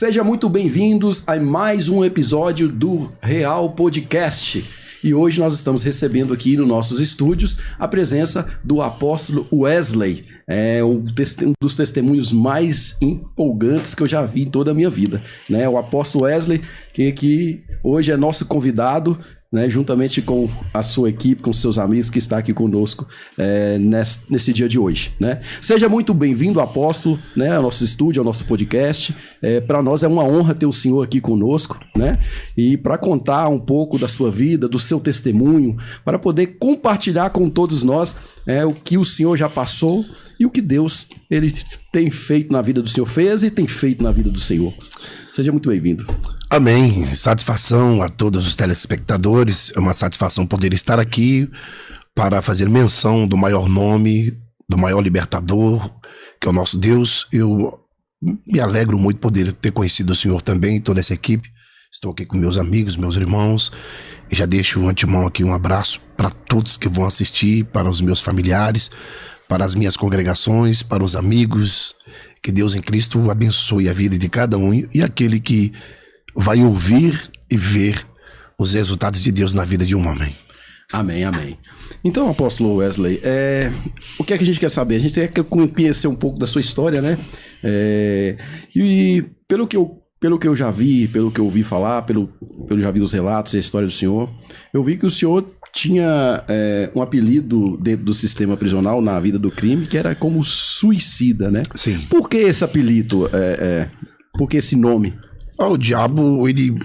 Sejam muito bem-vindos a mais um episódio do Real Podcast. E hoje nós estamos recebendo aqui nos nossos estúdios a presença do apóstolo Wesley. É um dos testemunhos mais empolgantes que eu já vi em toda a minha vida, né? O apóstolo Wesley, que hoje é nosso convidado, né, juntamente com a sua equipe, com seus amigos que está aqui conosco nesse dia de hoje, né? Seja muito bem-vindo, apóstolo, né, ao nosso estúdio, ao nosso podcast. Para nós é uma honra ter o senhor aqui conosco, né? E para contar um pouco da sua vida, do seu testemunho, para poder compartilhar com todos nós o que o senhor já passou e o que Deus ele tem feito na vida do senhor, fez e tem feito na vida do senhor. Seja muito bem-vindo. Amém. Satisfação a todos os telespectadores. É uma satisfação poder estar aqui para fazer menção do maior nome, do maior libertador, que é o nosso Deus. Eu me alegro muito poder ter conhecido o senhor também, toda essa equipe. Estou aqui com meus amigos, meus irmãos. E já deixo de antemão aqui um abraço para todos que vão assistir, para os meus familiares, para as minhas congregações, para os amigos. Que Deus em Cristo abençoe a vida de cada um e aquele que vai ouvir e ver os resultados de Deus na vida de um homem. Amém, amém. Então, apóstolo Wesley, o que é que a gente quer saber? A gente tem que conhecer um pouco da sua história, né? E pelo que eu já vi, pelo que eu ouvi falar, pelo já vi os relatos e a história do senhor, eu vi que o senhor tinha um apelido dentro do sistema prisional na vida do crime, que era como suicida, né? Sim. Por que esse apelido? Por que esse nome? O diabo, ele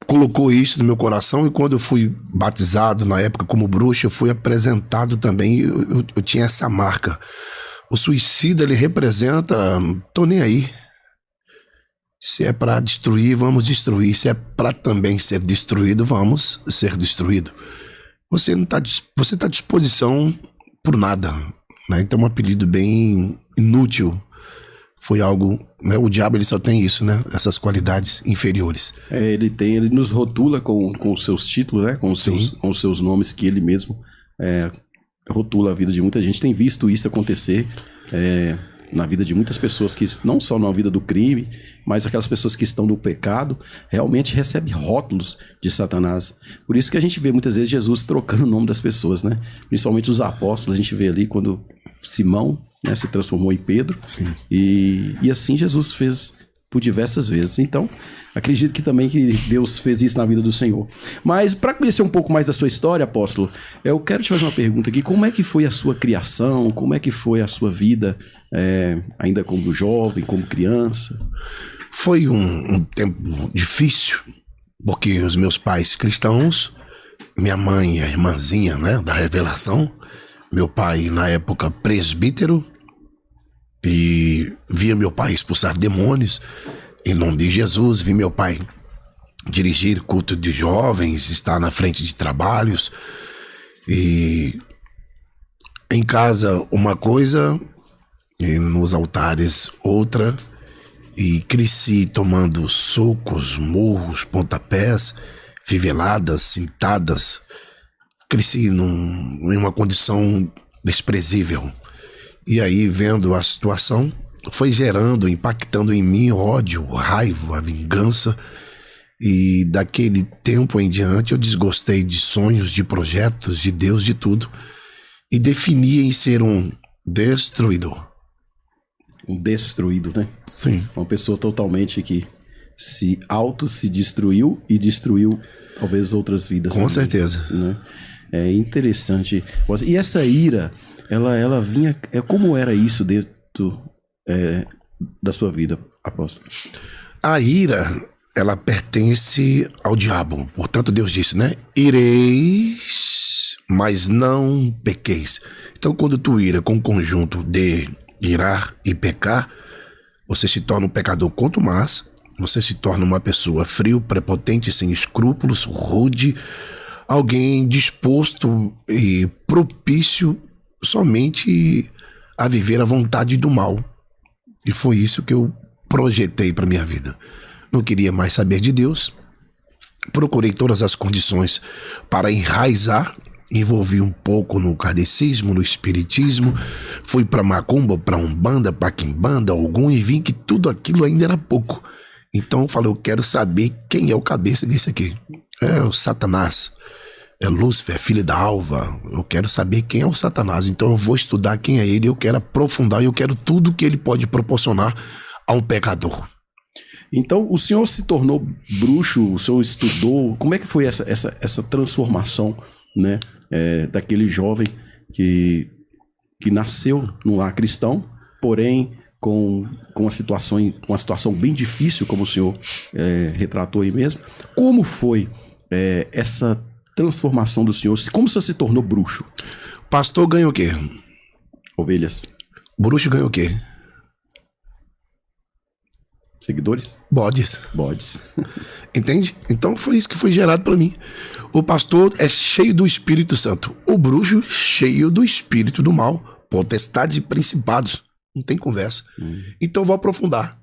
colocou isso no meu coração e quando eu fui batizado na época como bruxo, eu fui apresentado também, eu tinha essa marca. O suicida, ele representa, tô nem aí. Se é para destruir, vamos destruir. Se é para também ser destruído, vamos ser destruído. Você está à disposição por nada, né? Então um apelido bem inútil. Foi algo, né? O diabo ele só tem isso, né? Essas qualidades inferiores. Ele nos rotula com os seus títulos, né? Com os seus nomes que ele mesmo rotula a vida de muita gente. Tem visto isso acontecer na vida de muitas pessoas, que não só na vida do crime, mas aquelas pessoas que estão no pecado, realmente recebem rótulos de Satanás. Por isso que a gente vê muitas vezes Jesus trocando o nome das pessoas, né? Principalmente os apóstolos, a gente vê ali quando Simão, né, se transformou em Pedro. Sim. E assim Jesus fez por diversas vezes. Então, acredito que também que Deus fez isso na vida do Senhor. Mas para conhecer um pouco mais da sua história, apóstolo, eu quero te fazer uma pergunta aqui. Como é que foi a sua criação? Como é que foi a sua vida ainda como jovem, como criança? Foi um tempo difícil, porque os meus pais cristãos, minha mãe, a irmãzinha, né, da revelação, meu pai na época presbítero, e via meu pai expulsar demônios em nome de Jesus, vi meu pai dirigir culto de jovens, estar na frente de trabalhos, e em casa uma coisa, e nos altares outra, e cresci tomando socos, murros, pontapés, fiveladas, cintadas. Cresci em uma condição desprezível. E aí, vendo a situação, foi gerando, impactando em mim ódio, raiva, vingança. E daquele tempo em diante eu desgostei de sonhos, de projetos, de Deus, de tudo. E defini em ser um destruidor. Um destruído, né? Sim. Uma pessoa totalmente que se destruiu e destruiu talvez outras vidas. Com também, certeza. Né? É interessante. E essa ira, ela vinha... Como era isso dentro da sua vida, apóstolo? A ira, ela pertence ao diabo. Portanto, Deus disse, né? Ireis, mas não pequeis. Então, quando tu ira com o conjunto de irar e pecar, você se torna um pecador contumaz, você se torna uma pessoa frio, prepotente, sem escrúpulos, rude, alguém disposto e propício somente a viver a vontade do mal. E foi isso que eu projetei para minha vida. Não queria mais saber de Deus, procurei todas as condições para enraizar, envolvi um pouco no kardecismo, no espiritismo, fui para macumba, para umbanda, para quimbanda, ogum, e vi que tudo aquilo ainda era pouco. Então eu falei, eu quero saber quem é o cabeça disso aqui. É o Satanás. É Lúcifer, filho da alva. Eu quero saber quem é o Satanás. Então eu vou estudar quem é ele, eu quero aprofundar, eu quero tudo que ele pode proporcionar a um pecador. Então o senhor se tornou bruxo, o senhor estudou. Como é que foi essa transformação, né, daquele jovem que nasceu num lar cristão, porém com uma situação bem difícil, como o senhor retratou aí mesmo? Como foi essa transformação do senhor? Como você se tornou bruxo? Pastor ganha o quê? Ovelhas. Bruxo ganha o quê? Seguidores? Bodes. Entende? Então foi isso que foi gerado para mim. O pastor é cheio do Espírito Santo. O bruxo cheio do espírito do mal. Potestades e principados. Não tem conversa. Então eu vou aprofundar.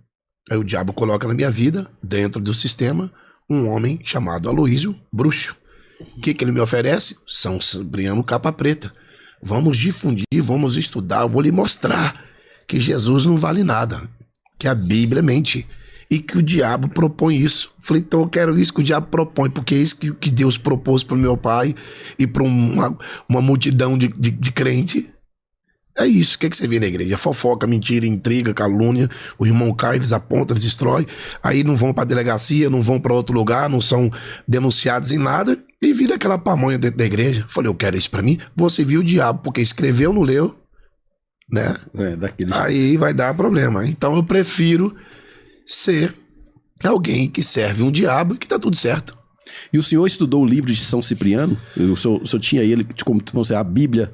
Aí o diabo coloca na minha vida, dentro do sistema, um homem chamado Aloísio, bruxo. O que ele me oferece? São Cipriano capa preta. Vamos difundir, vamos estudar, eu vou lhe mostrar que Jesus não vale nada, que a Bíblia mente e que o diabo propõe isso. Falei, então eu quero isso que o diabo propõe, porque é isso que Deus propôs para o meu pai e para uma multidão de crente. É isso. O que você vê na igreja? Fofoca, mentira, intriga, calúnia. O irmão cai, eles apontam, eles destroem. Aí não vão para a delegacia, não vão para outro lugar, não são denunciados em nada. E vira aquela pamonha dentro da igreja. Falei, eu quero isso para mim. Você viu o diabo, porque escreveu, não leu, né? Aí vai dar problema. Então eu prefiro ser alguém que serve um diabo e que tá tudo certo. E o senhor estudou o livro de São Cipriano? O senhor tinha ele como a Bíblia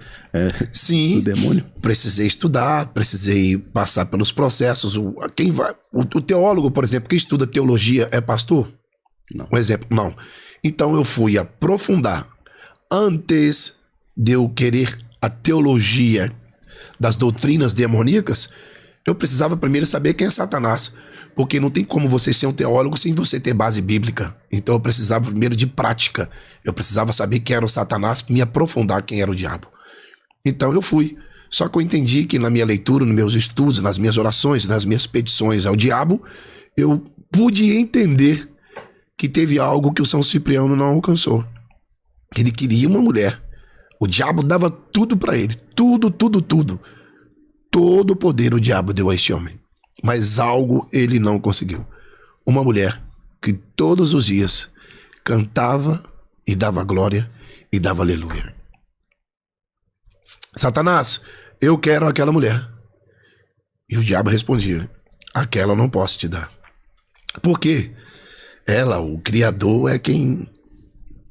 Sim, do demônio? Precisei estudar, precisei passar pelos processos. O teólogo, por exemplo, que estuda teologia é pastor? Não. Um exemplo, não. Então eu fui aprofundar. Antes de eu querer a teologia das doutrinas demoníacas, eu precisava primeiro saber quem é Satanás. Porque não tem como você ser um teólogo sem você ter base bíblica. Então eu precisava primeiro de prática. Eu precisava saber quem era o Satanás para me aprofundar quem era o diabo. Então eu fui. Só que eu entendi que na minha leitura, nos meus estudos, nas minhas orações, nas minhas petições ao diabo, eu pude entender que teve algo que o São Cipriano não alcançou. Ele queria uma mulher. O diabo dava tudo para ele. Tudo. Todo o poder o diabo deu a este homem. Mas algo ele não conseguiu. Uma mulher que todos os dias cantava e dava glória e dava aleluia. Satanás, eu quero aquela mulher. E o diabo respondia, aquela eu não posso te dar. Por quê? Ela, o Criador, é quem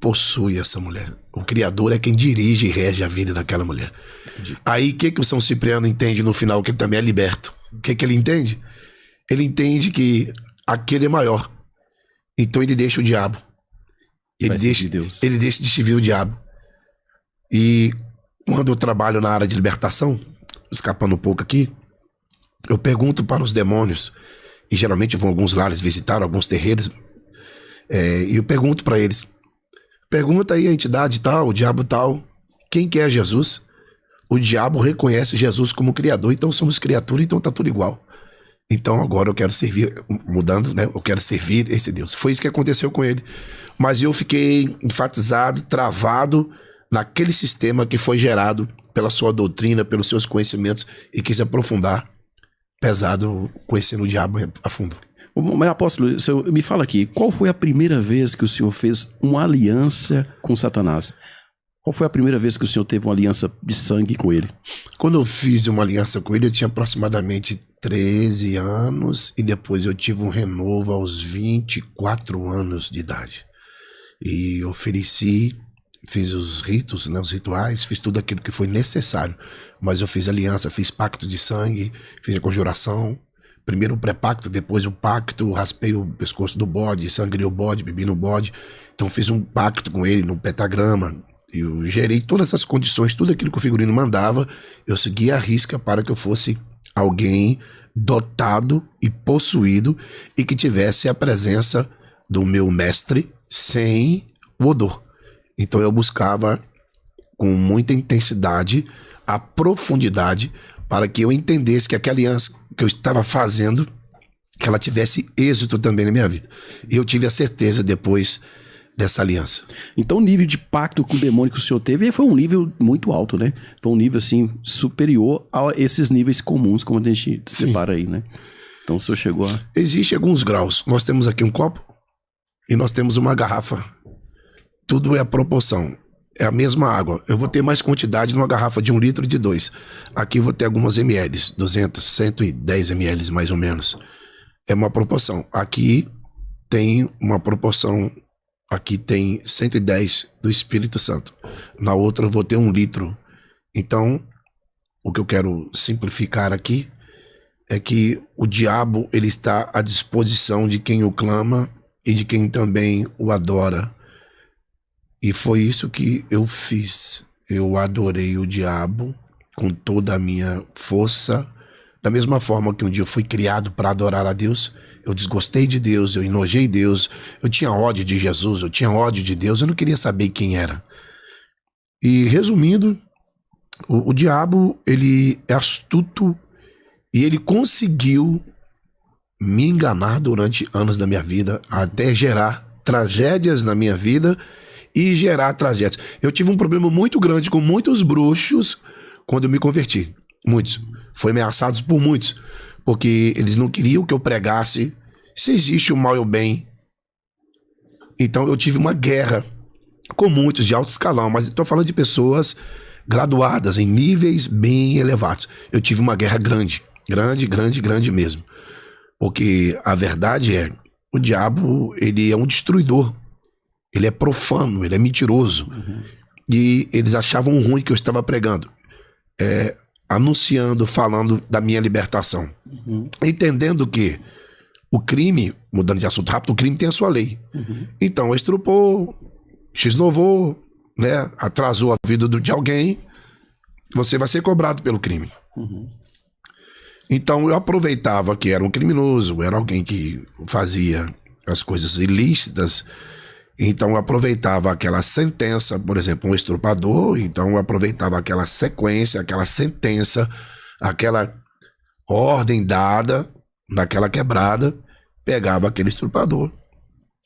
possui essa mulher. O Criador é quem dirige e rege a vida daquela mulher. Entendi. Aí o que o São Cipriano entende no final? Que ele também é liberto. O que ele entende? Ele entende que aquele é maior. Então ele deixa o diabo. Ele deixa de servir o diabo. E quando eu trabalho na área de libertação, escapando um pouco aqui, eu pergunto para os demônios, e geralmente eu vou a alguns lares visitar, alguns terreiros, e eu pergunto para eles, pergunta aí a entidade tal, o diabo tal, quem que é Jesus? O diabo reconhece Jesus como Criador, então somos criatura, então tá tudo igual. Então agora eu quero servir, mudando, né? Eu quero servir esse Deus. Foi isso que aconteceu com ele. Mas eu fiquei enfatizado, travado naquele sistema que foi gerado pela sua doutrina, pelos seus conhecimentos, e quis aprofundar, pesado, conhecendo o diabo a fundo. Mas apóstolo, me fala aqui, qual foi a primeira vez que o senhor fez uma aliança com Satanás? Qual foi a primeira vez que o senhor teve uma aliança de sangue com ele? Quando eu fiz uma aliança com ele, eu tinha aproximadamente 13 anos e depois eu tive um renovo aos 24 anos de idade. E ofereci, fiz os ritos, né, os rituais, fiz tudo aquilo que foi necessário. Mas eu fiz aliança, fiz pacto de sangue, fiz a conjuração. Primeiro o pré-pacto, depois o pacto, raspei o pescoço do bode, sangrei o bode, bebi no bode. Então fiz um pacto com ele no pentagrama. Eu gerei todas essas condições, tudo aquilo que o figurino mandava, eu seguia a risca para que eu fosse alguém dotado e possuído e que tivesse a presença do meu mestre sem o odor. Então eu buscava com muita intensidade a profundidade para que eu entendesse que aquela aliança que eu estava fazendo que ela tivesse êxito também na minha vida. E eu tive a certeza depois dessa aliança. Então o nível de pacto com o demônio que o senhor teve foi um nível muito alto, né? Foi um nível, assim, superior a esses níveis comuns, como a gente separa aí, né? Então o senhor chegou a... Existem alguns graus. Nós temos aqui um copo e nós temos uma garrafa. Tudo é a proporção. É a mesma água. Eu vou ter mais quantidade numa garrafa de 1 litro e de 2. Aqui eu vou ter algumas ml, 200, 110 ml mais ou menos. É uma proporção. Aqui tem uma proporção... Aqui tem 110 do Espírito Santo. Na outra eu vou ter 1 litro. Então, o que eu quero simplificar aqui é que o diabo ele está à disposição de quem o clama e de quem também o adora. E foi isso que eu fiz. Eu adorei o diabo com toda a minha força. Da mesma forma que um dia eu fui criado para adorar a Deus, eu desgostei de Deus, eu enojei Deus, eu tinha ódio de Jesus, eu tinha ódio de Deus, eu não queria saber quem era. E resumindo, o diabo, ele é astuto e ele conseguiu me enganar durante anos da minha vida, até gerar tragédias na minha vida e gerar tragédias. Eu tive um problema muito grande com muitos bruxos quando eu me converti. Muitos. Fui ameaçado por muitos. Porque eles não queriam que eu pregasse se existe o mal e o bem. Então eu tive uma guerra com muitos de alto escalão. Mas estou falando de pessoas graduadas em níveis bem elevados. Eu tive uma guerra grande. Grande mesmo. Porque a verdade é, o diabo, ele é um destruidor. Ele é profano, ele é mentiroso. E eles achavam ruim que eu estava pregando. Anunciando, falando da minha libertação. Entendendo que o crime, mudando de assunto rápido, o crime tem a sua lei. Então, estrupou, xnovou, né, atrasou a vida de alguém, você vai ser cobrado pelo crime. Então, eu aproveitava que era um criminoso, era alguém que fazia as coisas ilícitas. Então eu aproveitava aquela sentença, por exemplo, um estrupador, então eu aproveitava aquela sequência, aquela sentença, aquela ordem dada naquela quebrada, pegava aquele estrupador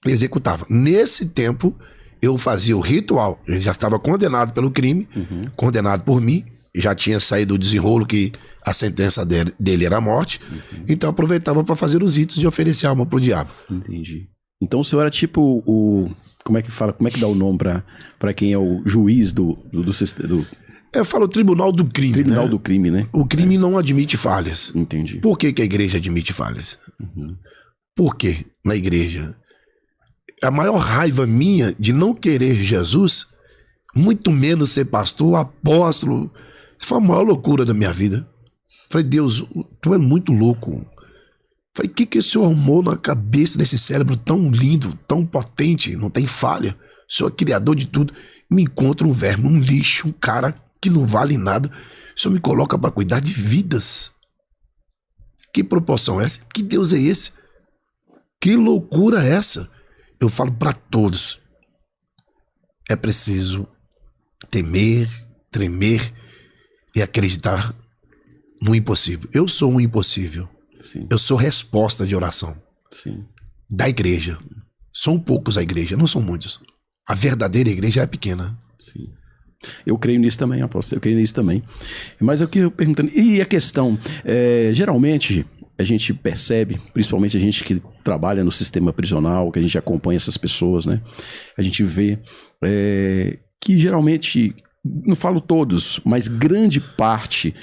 e executava. Nesse tempo eu fazia o ritual, ele já estava condenado pelo crime, condenado por mim, já tinha saído do desenrolo que a sentença dele era a morte, então eu aproveitava para fazer os ritos e oferecer alma pro diabo. Entendi. Então o senhor era tipo o... Como é que fala? Como é que dá o nome para quem é o juiz do Eu falo tribunal do crime. Tribunal, né? Do crime, né? O crime não admite falhas. Entendi. Por que a igreja admite falhas? Por que na igreja? A maior raiva minha de não querer Jesus, muito menos ser pastor, apóstolo, isso foi a maior loucura da minha vida. Falei, Deus, tu é muito louco. Falei, o que esse senhor arrumou na cabeça desse cérebro tão lindo, tão potente, não tem falha? O senhor é criador de tudo. Me encontra um verme, um lixo, um cara que não vale nada. O senhor me coloca para cuidar de vidas. Que proporção é essa? Que Deus é esse? Que loucura é essa? Eu falo para todos. É preciso temer, tremer e acreditar no impossível. Eu sou um impossível. Sim. Eu sou resposta de oração. Sim. Da igreja. São poucos a igreja, não são muitos. A verdadeira igreja é pequena. Sim. Eu creio nisso também, apóstolo. Eu creio nisso também. Mas eu queria perguntando, e a questão, geralmente a gente percebe, principalmente a gente que trabalha no sistema prisional, que a gente acompanha essas pessoas, né? A gente vê que geralmente, não falo todos, mas grande parte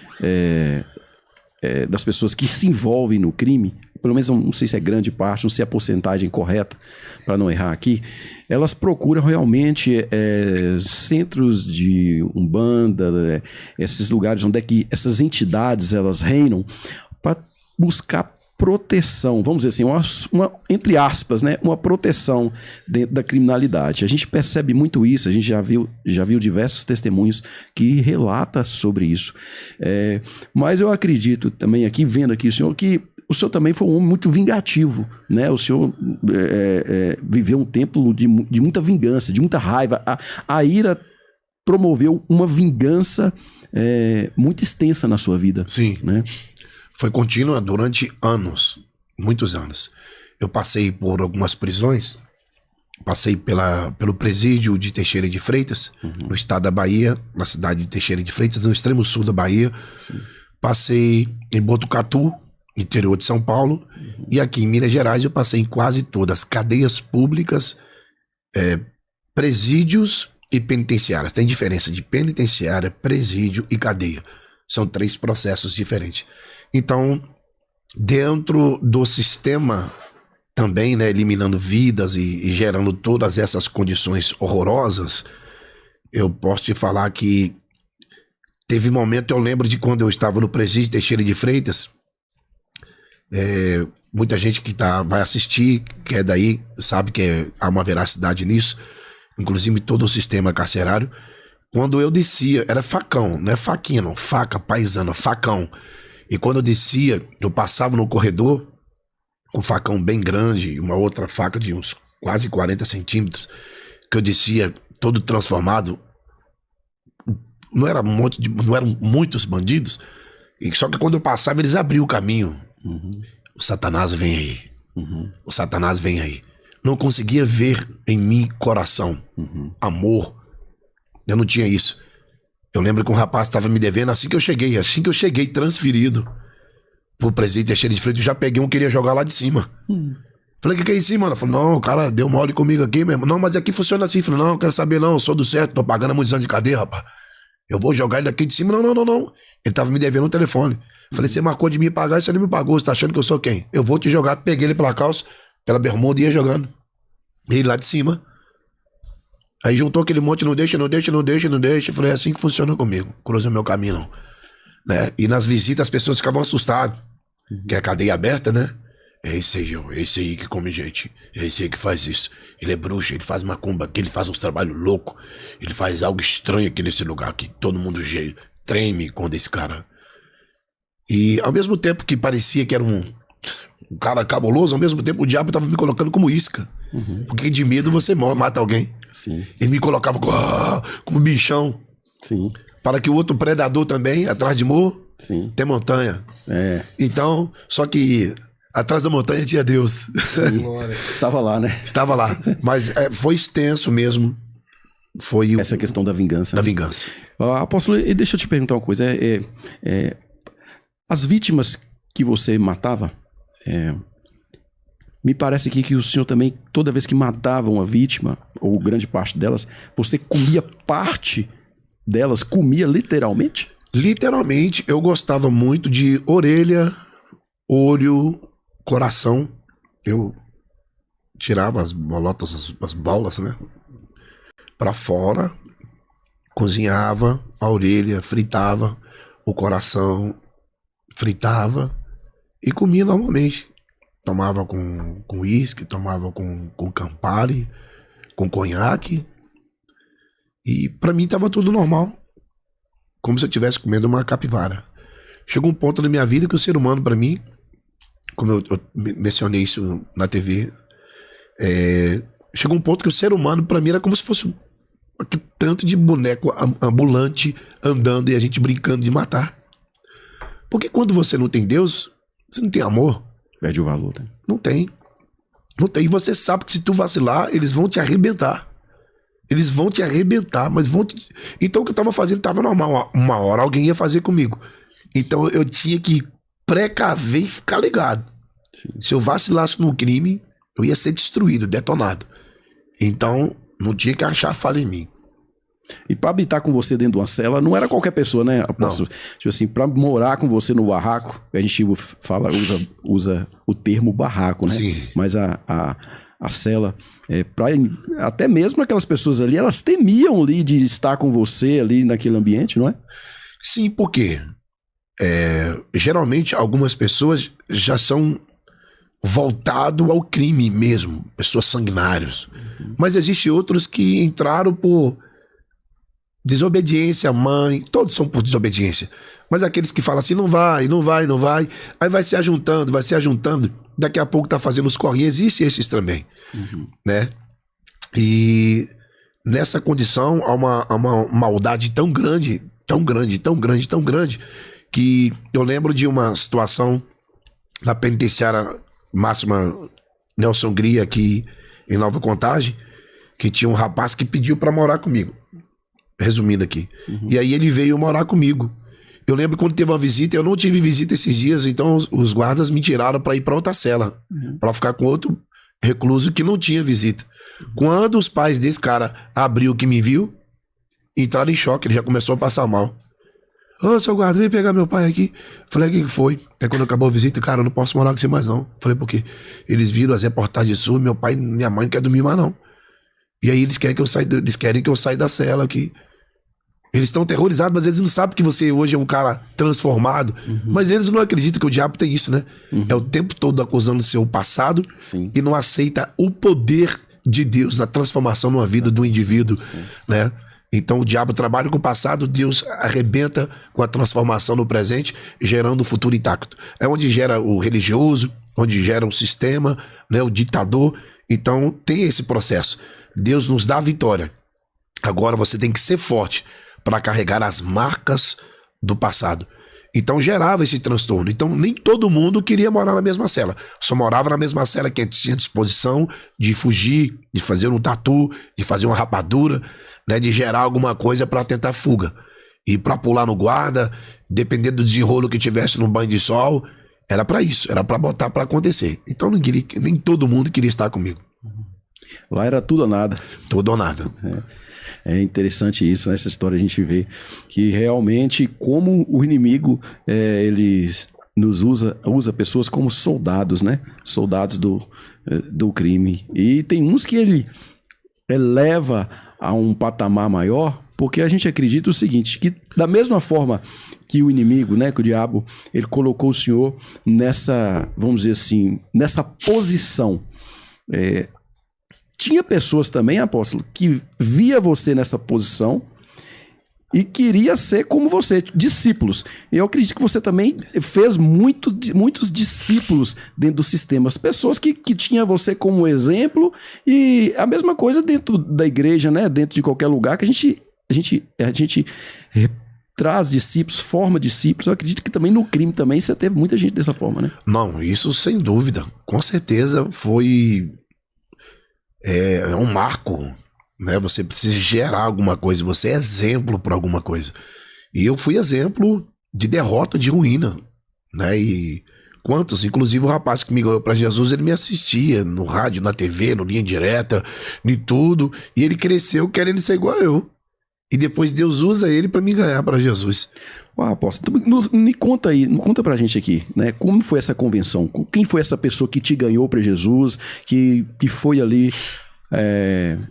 das pessoas que se envolvem no crime, pelo menos não sei se é grande parte, não sei a porcentagem correta, para não errar aqui, elas procuram realmente centros de umbanda, esses lugares onde é que essas entidades elas reinam, para buscar proteção, vamos dizer assim, entre aspas, né, uma proteção dentro da criminalidade. A gente percebe muito isso, a gente já viu diversos testemunhos que relata sobre isso. Mas eu acredito também aqui, vendo aqui o senhor, que o senhor também foi um homem muito vingativo, né? O senhor viveu um tempo de muita vingança, de muita raiva. A ira promoveu uma vingança muito extensa na sua vida. Sim. Né? Foi contínua durante anos. muitos anos. Eu passei por algumas prisões, passei pelo presídio de Teixeira de Freitas, no estado da Bahia, na cidade de Teixeira de Freitas, no extremo sul da Bahia. Sim. Passei em Botucatu, interior de São Paulo, e aqui em Minas Gerais eu passei em quase todas as cadeias públicas, presídios e penitenciárias. Tem diferença de penitenciária, presídio e cadeia. São 3 processos diferentes. Então, dentro do sistema também, né, eliminando vidas e gerando todas essas condições horrorosas, eu posso te falar que teve momento, eu lembro de quando eu estava no presídio Teixeira de Freitas, muita gente que vai assistir, que é daí, sabe que há uma veracidade nisso, inclusive todo o sistema carcerário. Quando eu descia, era facão, não é faquinha não, faca, paisana, facão. E quando eu descia, eu passava no corredor com um facão bem grande e uma outra faca de uns quase 40 centímetros, que eu descia todo transformado. Não eram muitos bandidos, só que quando eu passava eles abriam o caminho. O Satanás vem aí. O Satanás vem aí. Não conseguia ver em mim coração, amor. Eu não tinha isso. Eu lembro que um rapaz estava me devendo assim que eu cheguei transferido pro presídio Teixeira de Freitas, eu já peguei um que queria jogar lá de cima. Falei, o que é isso, mano? Falei, não, o cara deu mole comigo aqui mesmo. Não, mas aqui funciona assim. Falei, não, não quero saber não, eu sou do certo, tô pagando muitos anos de cadeia, rapaz. Eu vou jogar ele daqui de cima. Não. Ele tava me devendo um telefone. Falei, você marcou de me pagar e você não me pagou, você tá achando que eu sou quem? Eu vou te jogar. Peguei ele pela calça, pela bermuda e ia jogando. Ele lá de cima. Aí juntou aquele monte, não deixa. Falei, é assim que funciona comigo. Cruzou meu caminho, não. Né? E nas visitas as pessoas ficavam assustadas. Que é a cadeia aberta, né? É esse aí que come gente. É esse aí que faz isso. Ele é bruxo, ele faz macumba aqui, ele faz uns trabalhos loucos. Ele faz algo estranho aqui nesse lugar, que todo mundo treme quando esse cara... E ao mesmo tempo que parecia que era um cara cabuloso, ao mesmo tempo o diabo estava me colocando como isca. Porque de medo você mata alguém. Sim. Ele me colocava como bichão. Sim. Para que o outro predador também, atrás de morro, sim, tem montanha. Então, só que atrás da montanha tinha Deus. Estava lá, né? Estava lá. Mas foi extenso mesmo. Foi essa questão da vingança. Da vingança. Apóstolo, deixa eu te perguntar uma coisa. As vítimas que você matava, me parece aqui que o senhor também, toda vez que matava uma vítima, ou grande parte delas, você comia parte delas, comia literalmente? Literalmente, eu gostava muito de orelha, olho, coração. Eu tirava as bolotas, as bolas, né? Pra fora, cozinhava a orelha, fritava o coração, fritava e comia normalmente. Tomava com uísque, tomava com Campari, com conhaque. E pra mim tava tudo normal. Como se eu estivesse comendo uma capivara. Chegou um ponto na minha vida que o ser humano, pra mim, como eu mencionei isso na TV, chegou um ponto que o ser humano, pra mim, era como se fosse tanto de boneco ambulante andando e a gente brincando de matar. Porque quando você não tem Deus, você não tem amor. Perde o valor, né? Não tem. Não tem. Você sabe que se tu vacilar, eles vão te arrebentar. Eles vão te arrebentar, mas vão te... Então o que eu tava fazendo tava normal. Uma hora alguém ia fazer comigo. Então eu tinha que precaver e ficar ligado. Sim. Se eu vacilasse no crime, eu ia ser destruído, detonado. Então não tinha que achar falha em mim. E pra habitar com você dentro de uma cela, não era qualquer pessoa, né, apóstolo? Tipo assim, pra morar com você no barraco, a gente usa o termo barraco, né? Sim. Mas a cela, até mesmo aquelas pessoas ali, elas temiam ali de estar com você ali naquele ambiente, não é? Sim, porque geralmente algumas pessoas já são voltado ao crime mesmo, pessoas sanguinárias. Mas existem outros que entraram por desobediência, mãe, todos são por desobediência. Mas aqueles que falam assim, não vai, aí vai se ajuntando, daqui a pouco tá fazendo os corrinhos, existem esses também, né? E nessa condição há uma maldade tão grande, que eu lembro de uma situação na penitenciária Máxima Nelson Gria aqui em Nova Contagem, que tinha um rapaz que pediu pra morar comigo. Resumindo aqui. E aí ele veio morar comigo. Eu lembro quando teve uma visita, eu não tive visita esses dias, então os guardas me tiraram pra ir pra outra cela, pra ficar com outro recluso que não tinha visita. Quando os pais desse cara abriu que me viu, entraram em choque, ele já começou a passar mal. Ô, seu guarda, vem pegar meu pai aqui. Falei, o que foi? Aí quando acabou a visita, cara, eu não posso morar com você mais não. Falei, por quê? Eles viram as reportagens suas, meu pai e minha mãe não querem dormir mais não. E aí eles querem que eu saia da cela aqui. Eles estão terrorizados, mas eles não sabem que você hoje é um cara transformado. Mas eles não acreditam que o diabo tem isso, né? É o tempo todo acusando o seu passado. Sim. E não aceita o poder de Deus na transformação numa vida do indivíduo, né? Então o diabo trabalha com o passado, Deus arrebenta com a transformação no presente, gerando o futuro intacto. É onde gera o religioso, onde gera o sistema, né, o ditador. Então tem esse processo. Deus nos dá a vitória. Agora você tem que ser forte para carregar as marcas do passado. Então gerava esse transtorno. Então nem todo mundo queria morar na mesma cela. Só morava na mesma cela quem tinha disposição de fugir, de fazer um tatu, de fazer uma rapadura, né, de gerar alguma coisa para tentar fuga. E para pular no guarda, dependendo do desenrolo que tivesse no banho de sol, era para isso, era para botar para acontecer. Então nem todo mundo queria estar comigo. Lá era tudo ou nada. Tudo ou nada. É interessante isso, nessa história a gente vê que realmente como o inimigo, ele nos usa pessoas como soldados, né? Soldados do crime. E tem uns que ele eleva a um patamar maior, porque a gente acredita o seguinte, que da mesma forma que o inimigo, né, que o diabo, ele colocou o Senhor nessa, vamos dizer assim, nessa posição. Tinha pessoas também, apóstolo, que via você nessa posição e queria ser como você, discípulos. Eu acredito que você também fez muitos discípulos dentro do sistema. As pessoas que tinham você como exemplo e a mesma coisa dentro da igreja, né? Dentro de qualquer lugar que a gente traz discípulos, forma discípulos. Eu acredito que também no crime também você teve muita gente dessa forma, né? Não, isso sem dúvida. Com certeza foi um marco, né? Você precisa gerar alguma coisa, você é exemplo para alguma coisa. E eu fui exemplo de derrota, de ruína, né? E quantos, inclusive o rapaz que me ganhou para Jesus, ele me assistia no rádio, na TV, no Linha Direta, em tudo, e ele cresceu querendo ser igual a eu. E depois Deus usa ele para me ganhar para Jesus. Apóstolo, me conta aí, conta pra gente aqui, né? Como foi essa convenção? Quem foi essa pessoa que te ganhou para Jesus, que foi ali,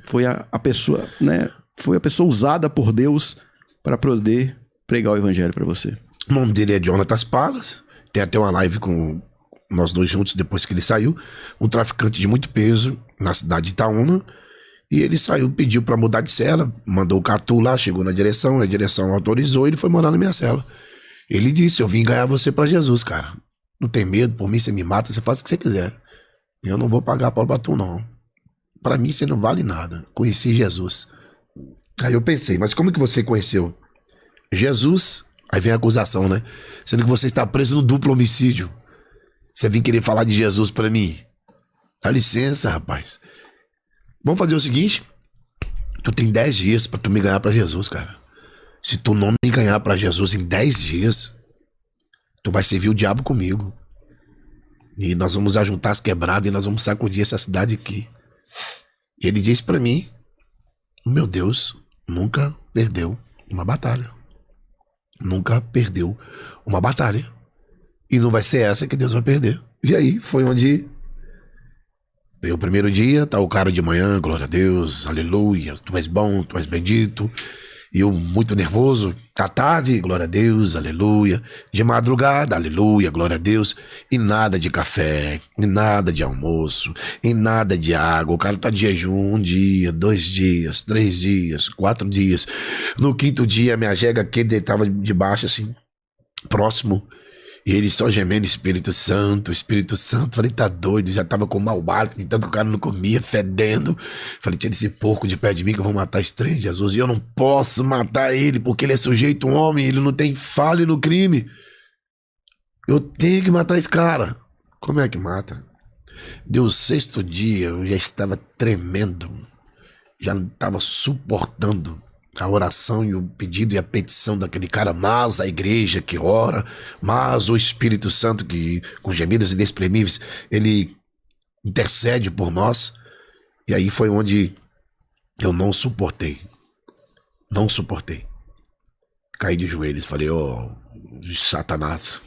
foi a pessoa, né? Foi a pessoa usada por Deus para poder pregar o evangelho para você? O nome dele é Jonatas Palas. Tem até uma live com nós dois juntos depois que ele saiu. Um traficante de muito peso na cidade de Itaúna. E ele saiu, pediu pra mudar de cela, mandou o Catu lá, chegou na direção, a direção autorizou e ele foi morar na minha cela. Ele disse, eu vim ganhar você pra Jesus, cara. Não tem medo, por mim você me mata, você faz o que você quiser. Eu não vou pagar pau pra tu, não. Pra mim você não vale nada. Conheci Jesus. Aí eu pensei, mas como que você conheceu Jesus? Aí vem a acusação, né? Sendo que você está preso no duplo homicídio. Você vem querer falar de Jesus pra mim? Dá licença, rapaz. Vamos fazer o seguinte, tu tem 10 dias pra tu me ganhar pra Jesus, cara. Se tu não me ganhar pra Jesus em 10 dias, tu vai servir o diabo comigo. E nós vamos ajuntar as quebradas e nós vamos sacudir essa cidade aqui. E ele disse pra mim, meu Deus nunca perdeu uma batalha. Nunca perdeu uma batalha. E não vai ser essa que Deus vai perder. E aí foi onde... Veio o primeiro dia, tá o cara de manhã, glória a Deus, aleluia, tu és bom, tu és bendito. E eu muito nervoso, à tarde, glória a Deus, aleluia. De madrugada, aleluia, glória a Deus. E nada de café, e nada de almoço, e nada de água. O cara tá de jejum 1 dia, 2 dias, 3 dias, 4 dias. No 5º dia, minha jega que deitava debaixo assim, próximo. E ele só gemendo, Espírito Santo. Falei, tá doido, já tava com mau hálito, de tanto o cara não comia, fedendo. Falei, tira esse porco de perto de mim que eu vou matar esse trem, Jesus. E eu não posso matar ele, porque ele é sujeito um homem, ele não tem falha no crime. Eu tenho que matar esse cara. Como é que mata? Deu o 6º dia, eu já estava tremendo, já não estava suportando a oração e o pedido e a petição daquele cara, mas a igreja que ora, mas o Espírito Santo que, com gemidos inexprimíveis, ele intercede por nós. E aí foi onde eu não suportei. Caí de joelhos, falei, Satanás,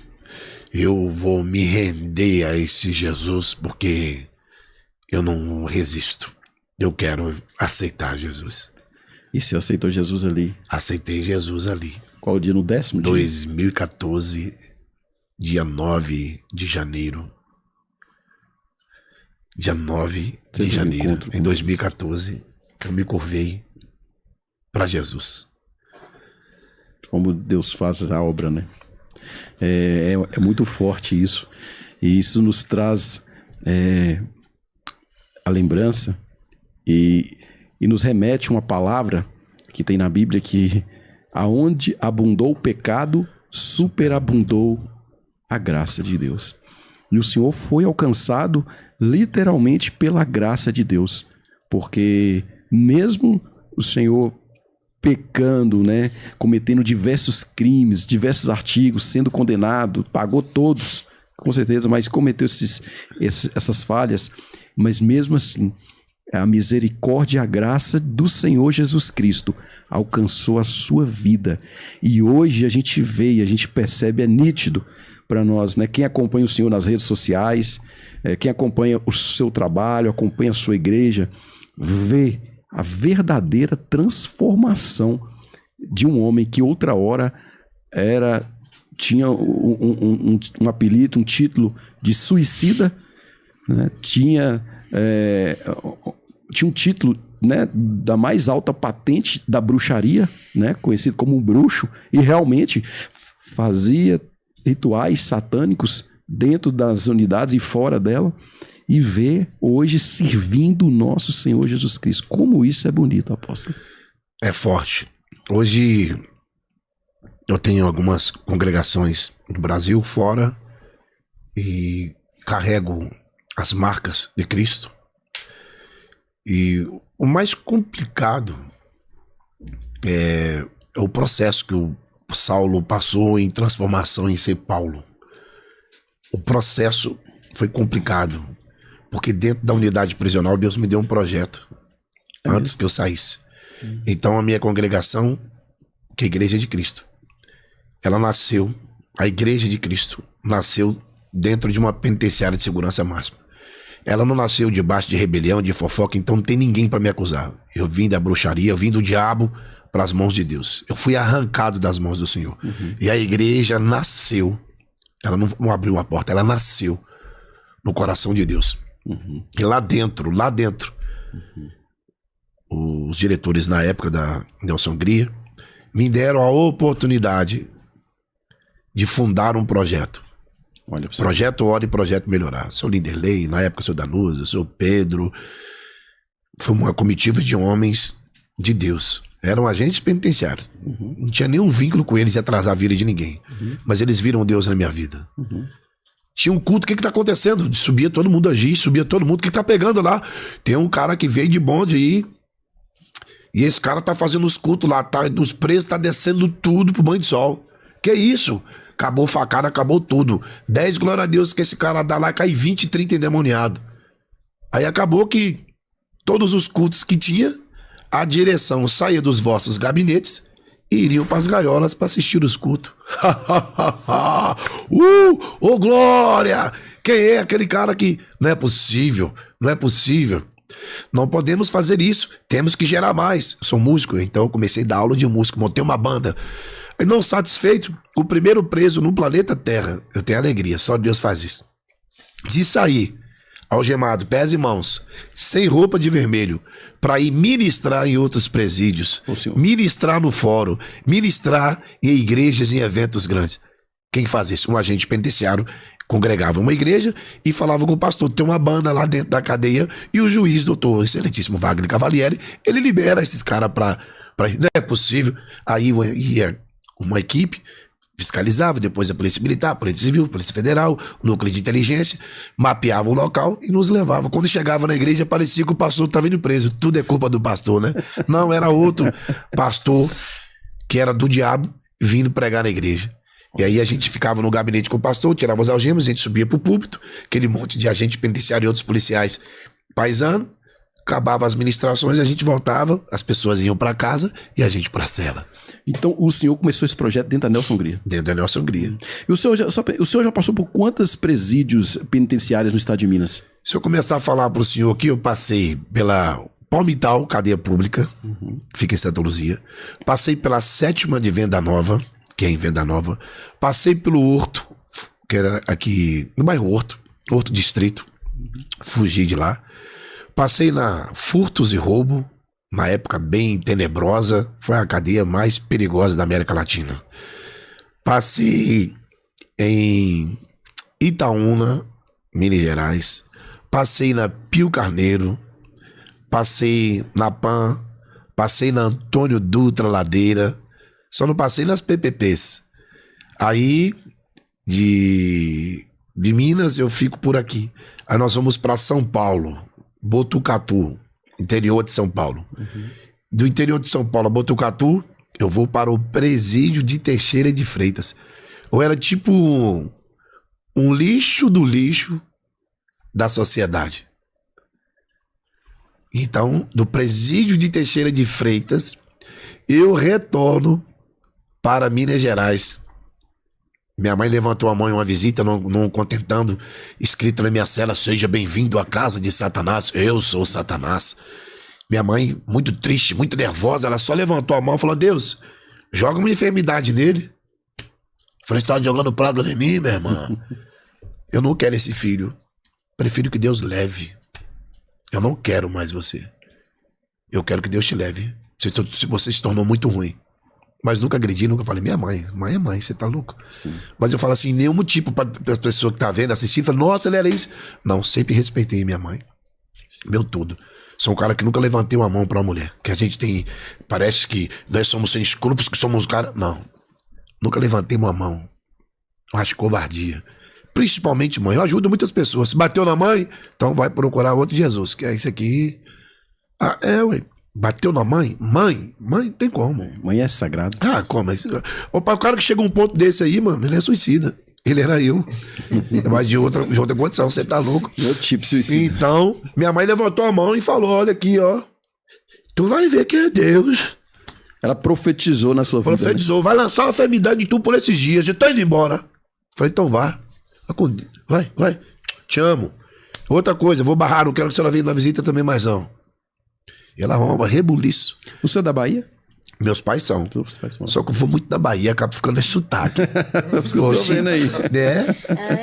eu vou me render a esse Jesus porque eu não resisto. Eu quero aceitar Jesus. E você aceitou Jesus ali? Aceitei Jesus ali. Qual o dia? No 10º dia? 2014, dia 9 de janeiro. Dia 9 de janeiro, em 2014, eu me curvei para Jesus. Como Deus faz a obra, né? É muito forte isso. E isso nos traz a lembrança e nos remete uma palavra que tem na Bíblia que aonde abundou o pecado, superabundou a graça de Deus. E o Senhor foi alcançado literalmente pela graça de Deus, porque mesmo o Senhor pecando, né, cometendo diversos crimes, diversos artigos, sendo condenado, pagou todos, com certeza, mas cometeu essas falhas, mas mesmo assim, a misericórdia e a graça do Senhor Jesus Cristo alcançou a sua vida. E hoje a gente vê e a gente percebe, é nítido para nós, né? Quem acompanha o Senhor nas redes sociais, quem acompanha o seu trabalho, acompanha a sua igreja, vê a verdadeira transformação de um homem que outra hora tinha um apelido, um título de suicida, né? Tinha um título, né, da mais alta patente da bruxaria, né, conhecido como um bruxo, e realmente fazia rituais satânicos dentro das unidades e fora dela, e vê hoje servindo o nosso Senhor Jesus Cristo. Como isso é bonito, apóstolo. É forte. Hoje eu tenho algumas congregações no Brasil, fora, e carrego as marcas de Cristo. E o mais complicado é o processo que o Saulo passou em transformação em ser Paulo. O processo foi complicado, porque dentro da unidade prisional Deus me deu um projeto antes que eu saísse. Então a minha congregação, que é a Igreja de Cristo, ela nasceu, a Igreja de Cristo nasceu dentro de uma penitenciária de segurança máxima. Ela não nasceu debaixo de rebelião, de fofoca, então não tem ninguém para me acusar. Eu vim da bruxaria, eu vim do diabo para as mãos de Deus. Eu fui arrancado das mãos do Senhor. E a igreja nasceu, ela não abriu a porta, ela nasceu no coração de Deus. E lá dentro, os diretores na época da Nelson Grier me deram a oportunidade de fundar um projeto. Olha, Projeto Ora e Projeto Melhorar. Seu Linderley, na época seu Danuso, seu Pedro. Foi uma comitiva de homens de Deus. Eram agentes penitenciários. Não tinha nenhum vínculo com eles e atrasar a vida de ninguém. Mas eles viram Deus na minha vida. Tinha um culto, o que tá acontecendo? Subia todo mundo a agir, subia todo mundo. O que tá pegando lá? Tem um cara que veio de bonde aí. E esse cara tá fazendo os cultos lá, tá, dos presos, tá descendo tudo pro banho de sol. Que isso? Acabou facada, acabou tudo. 10 glória a Deus que esse cara dá lá, cai 20, 30 endemoniado. Aí acabou que todos os cultos que tinha, a direção saía dos vossos gabinetes e iriam para as gaiolas para assistir os cultos. Ô glória! Quem é aquele cara que... Não é possível, não é possível. Não podemos fazer isso, temos que gerar mais. Eu sou músico, então eu comecei a dar aula de música, montei uma banda. E não satisfeito, o primeiro preso no planeta Terra, eu tenho alegria, só Deus faz isso, de sair algemado, pés e mãos, sem roupa de vermelho, para ir ministrar em outros presídios, ministrar no fórum, ministrar em igrejas, em eventos grandes. Quem faz isso? Um agente penitenciário congregava uma igreja e falava com o pastor, tem uma banda lá dentro da cadeia, e o juiz, doutor excelentíssimo Wagner Cavalieri, ele libera esses caras para... Não é possível. Aí ia uma equipe, fiscalizava, depois a Polícia Militar, a Polícia Civil, a Polícia Federal, o Núcleo de Inteligência, mapeava o local e nos levava. Quando chegava na igreja, parecia que o pastor estava indo preso. Tudo é culpa do pastor, né? Não, era outro pastor que era do diabo vindo pregar na igreja. E aí a gente ficava no gabinete com o pastor, tirava as algemas, a gente subia pro púlpito, aquele monte de agente penitenciário e outros policiais paisano, acabava as ministrações, a gente voltava, as pessoas iam para casa e a gente pra cela. Então o senhor começou esse projeto dentro da Nelson Hungria? Dentro da Nelson Hungria. E o senhor já passou por quantos presídios penitenciários no estado de Minas? Se eu começar a falar pro senhor aqui, eu passei pela Palmital, cadeia pública, fica em Santa Luzia. Passei pela 7ª de Venda Nova, que é em Venda Nova. Passei pelo Horto, que era aqui no bairro Horto Distrito. Fugi de lá. Passei na Furtos e Roubo, na época bem tenebrosa, foi a cadeia mais perigosa da América Latina. Passei em Itaúna, Minas Gerais. Passei na Pio Carneiro. Passei na PAN. Passei na Antônio Dutra Ladeira. Só não passei nas PPPs. Aí, de Minas, eu fico por aqui. Aí nós vamos para São Paulo. Botucatu, interior de São Paulo. Do interior de São Paulo a Botucatu, eu vou para o presídio de Teixeira de Freitas. Eu era tipo um lixo do lixo da sociedade. Então, do presídio de Teixeira de Freitas, eu retorno para Minas Gerais. Minha mãe levantou a mão em uma visita, não contentando, escrito na minha cela: seja bem-vindo à casa de Satanás, eu sou Satanás. Minha mãe, muito triste, muito nervosa, ela só levantou a mão e falou: Deus, joga uma enfermidade nele. Eu falei: você tá jogando praga em mim, minha irmã? Eu não quero esse filho, prefiro que Deus leve. Eu não quero mais você. Eu quero que Deus te leve. Você se tornou muito ruim. Mas nunca agredi, nunca falei: minha mãe é mãe, você tá louco? Sim. Mas eu falo assim, nenhum tipo pra pessoa que tá vendo, assistindo, fala: nossa, ele era isso. Não, sempre respeitei minha mãe. Meu tudo. Sou um cara que nunca levantei uma mão pra uma mulher. Que a gente tem, parece que nós somos sem escrúpulos, que somos cara. Não. Nunca levantei uma mão. Eu acho covardia. Principalmente mãe. Eu ajudo muitas pessoas. Se bateu na mãe, então vai procurar outro Jesus. Que é isso aqui. Ah, ué. Bateu na mãe? Mãe tem como. Mãe é sagrado. Ah, como? O cara que chega um ponto desse aí, mano, ele é suicida. Ele era eu. Mas de outra condição, você tá louco. Meu tipo suicida. Então, minha mãe levantou a mão e falou: olha aqui, ó. Tu vai ver que é Deus. Ela profetizou na sua vida. Profetizou. Né? Vai lançar uma enfermidade em tu por esses dias. Eu tô indo embora. Falei: então vá. Vai. Te amo. Outra coisa, vou barrar, não quero que a senhora venha na visita também mais não. E ela arruma rebuliço. O senhor é da Bahia? Meus pais são. Só que eu vou muito da Bahia, acabo ficando esse sotaque. Tô vendo aí.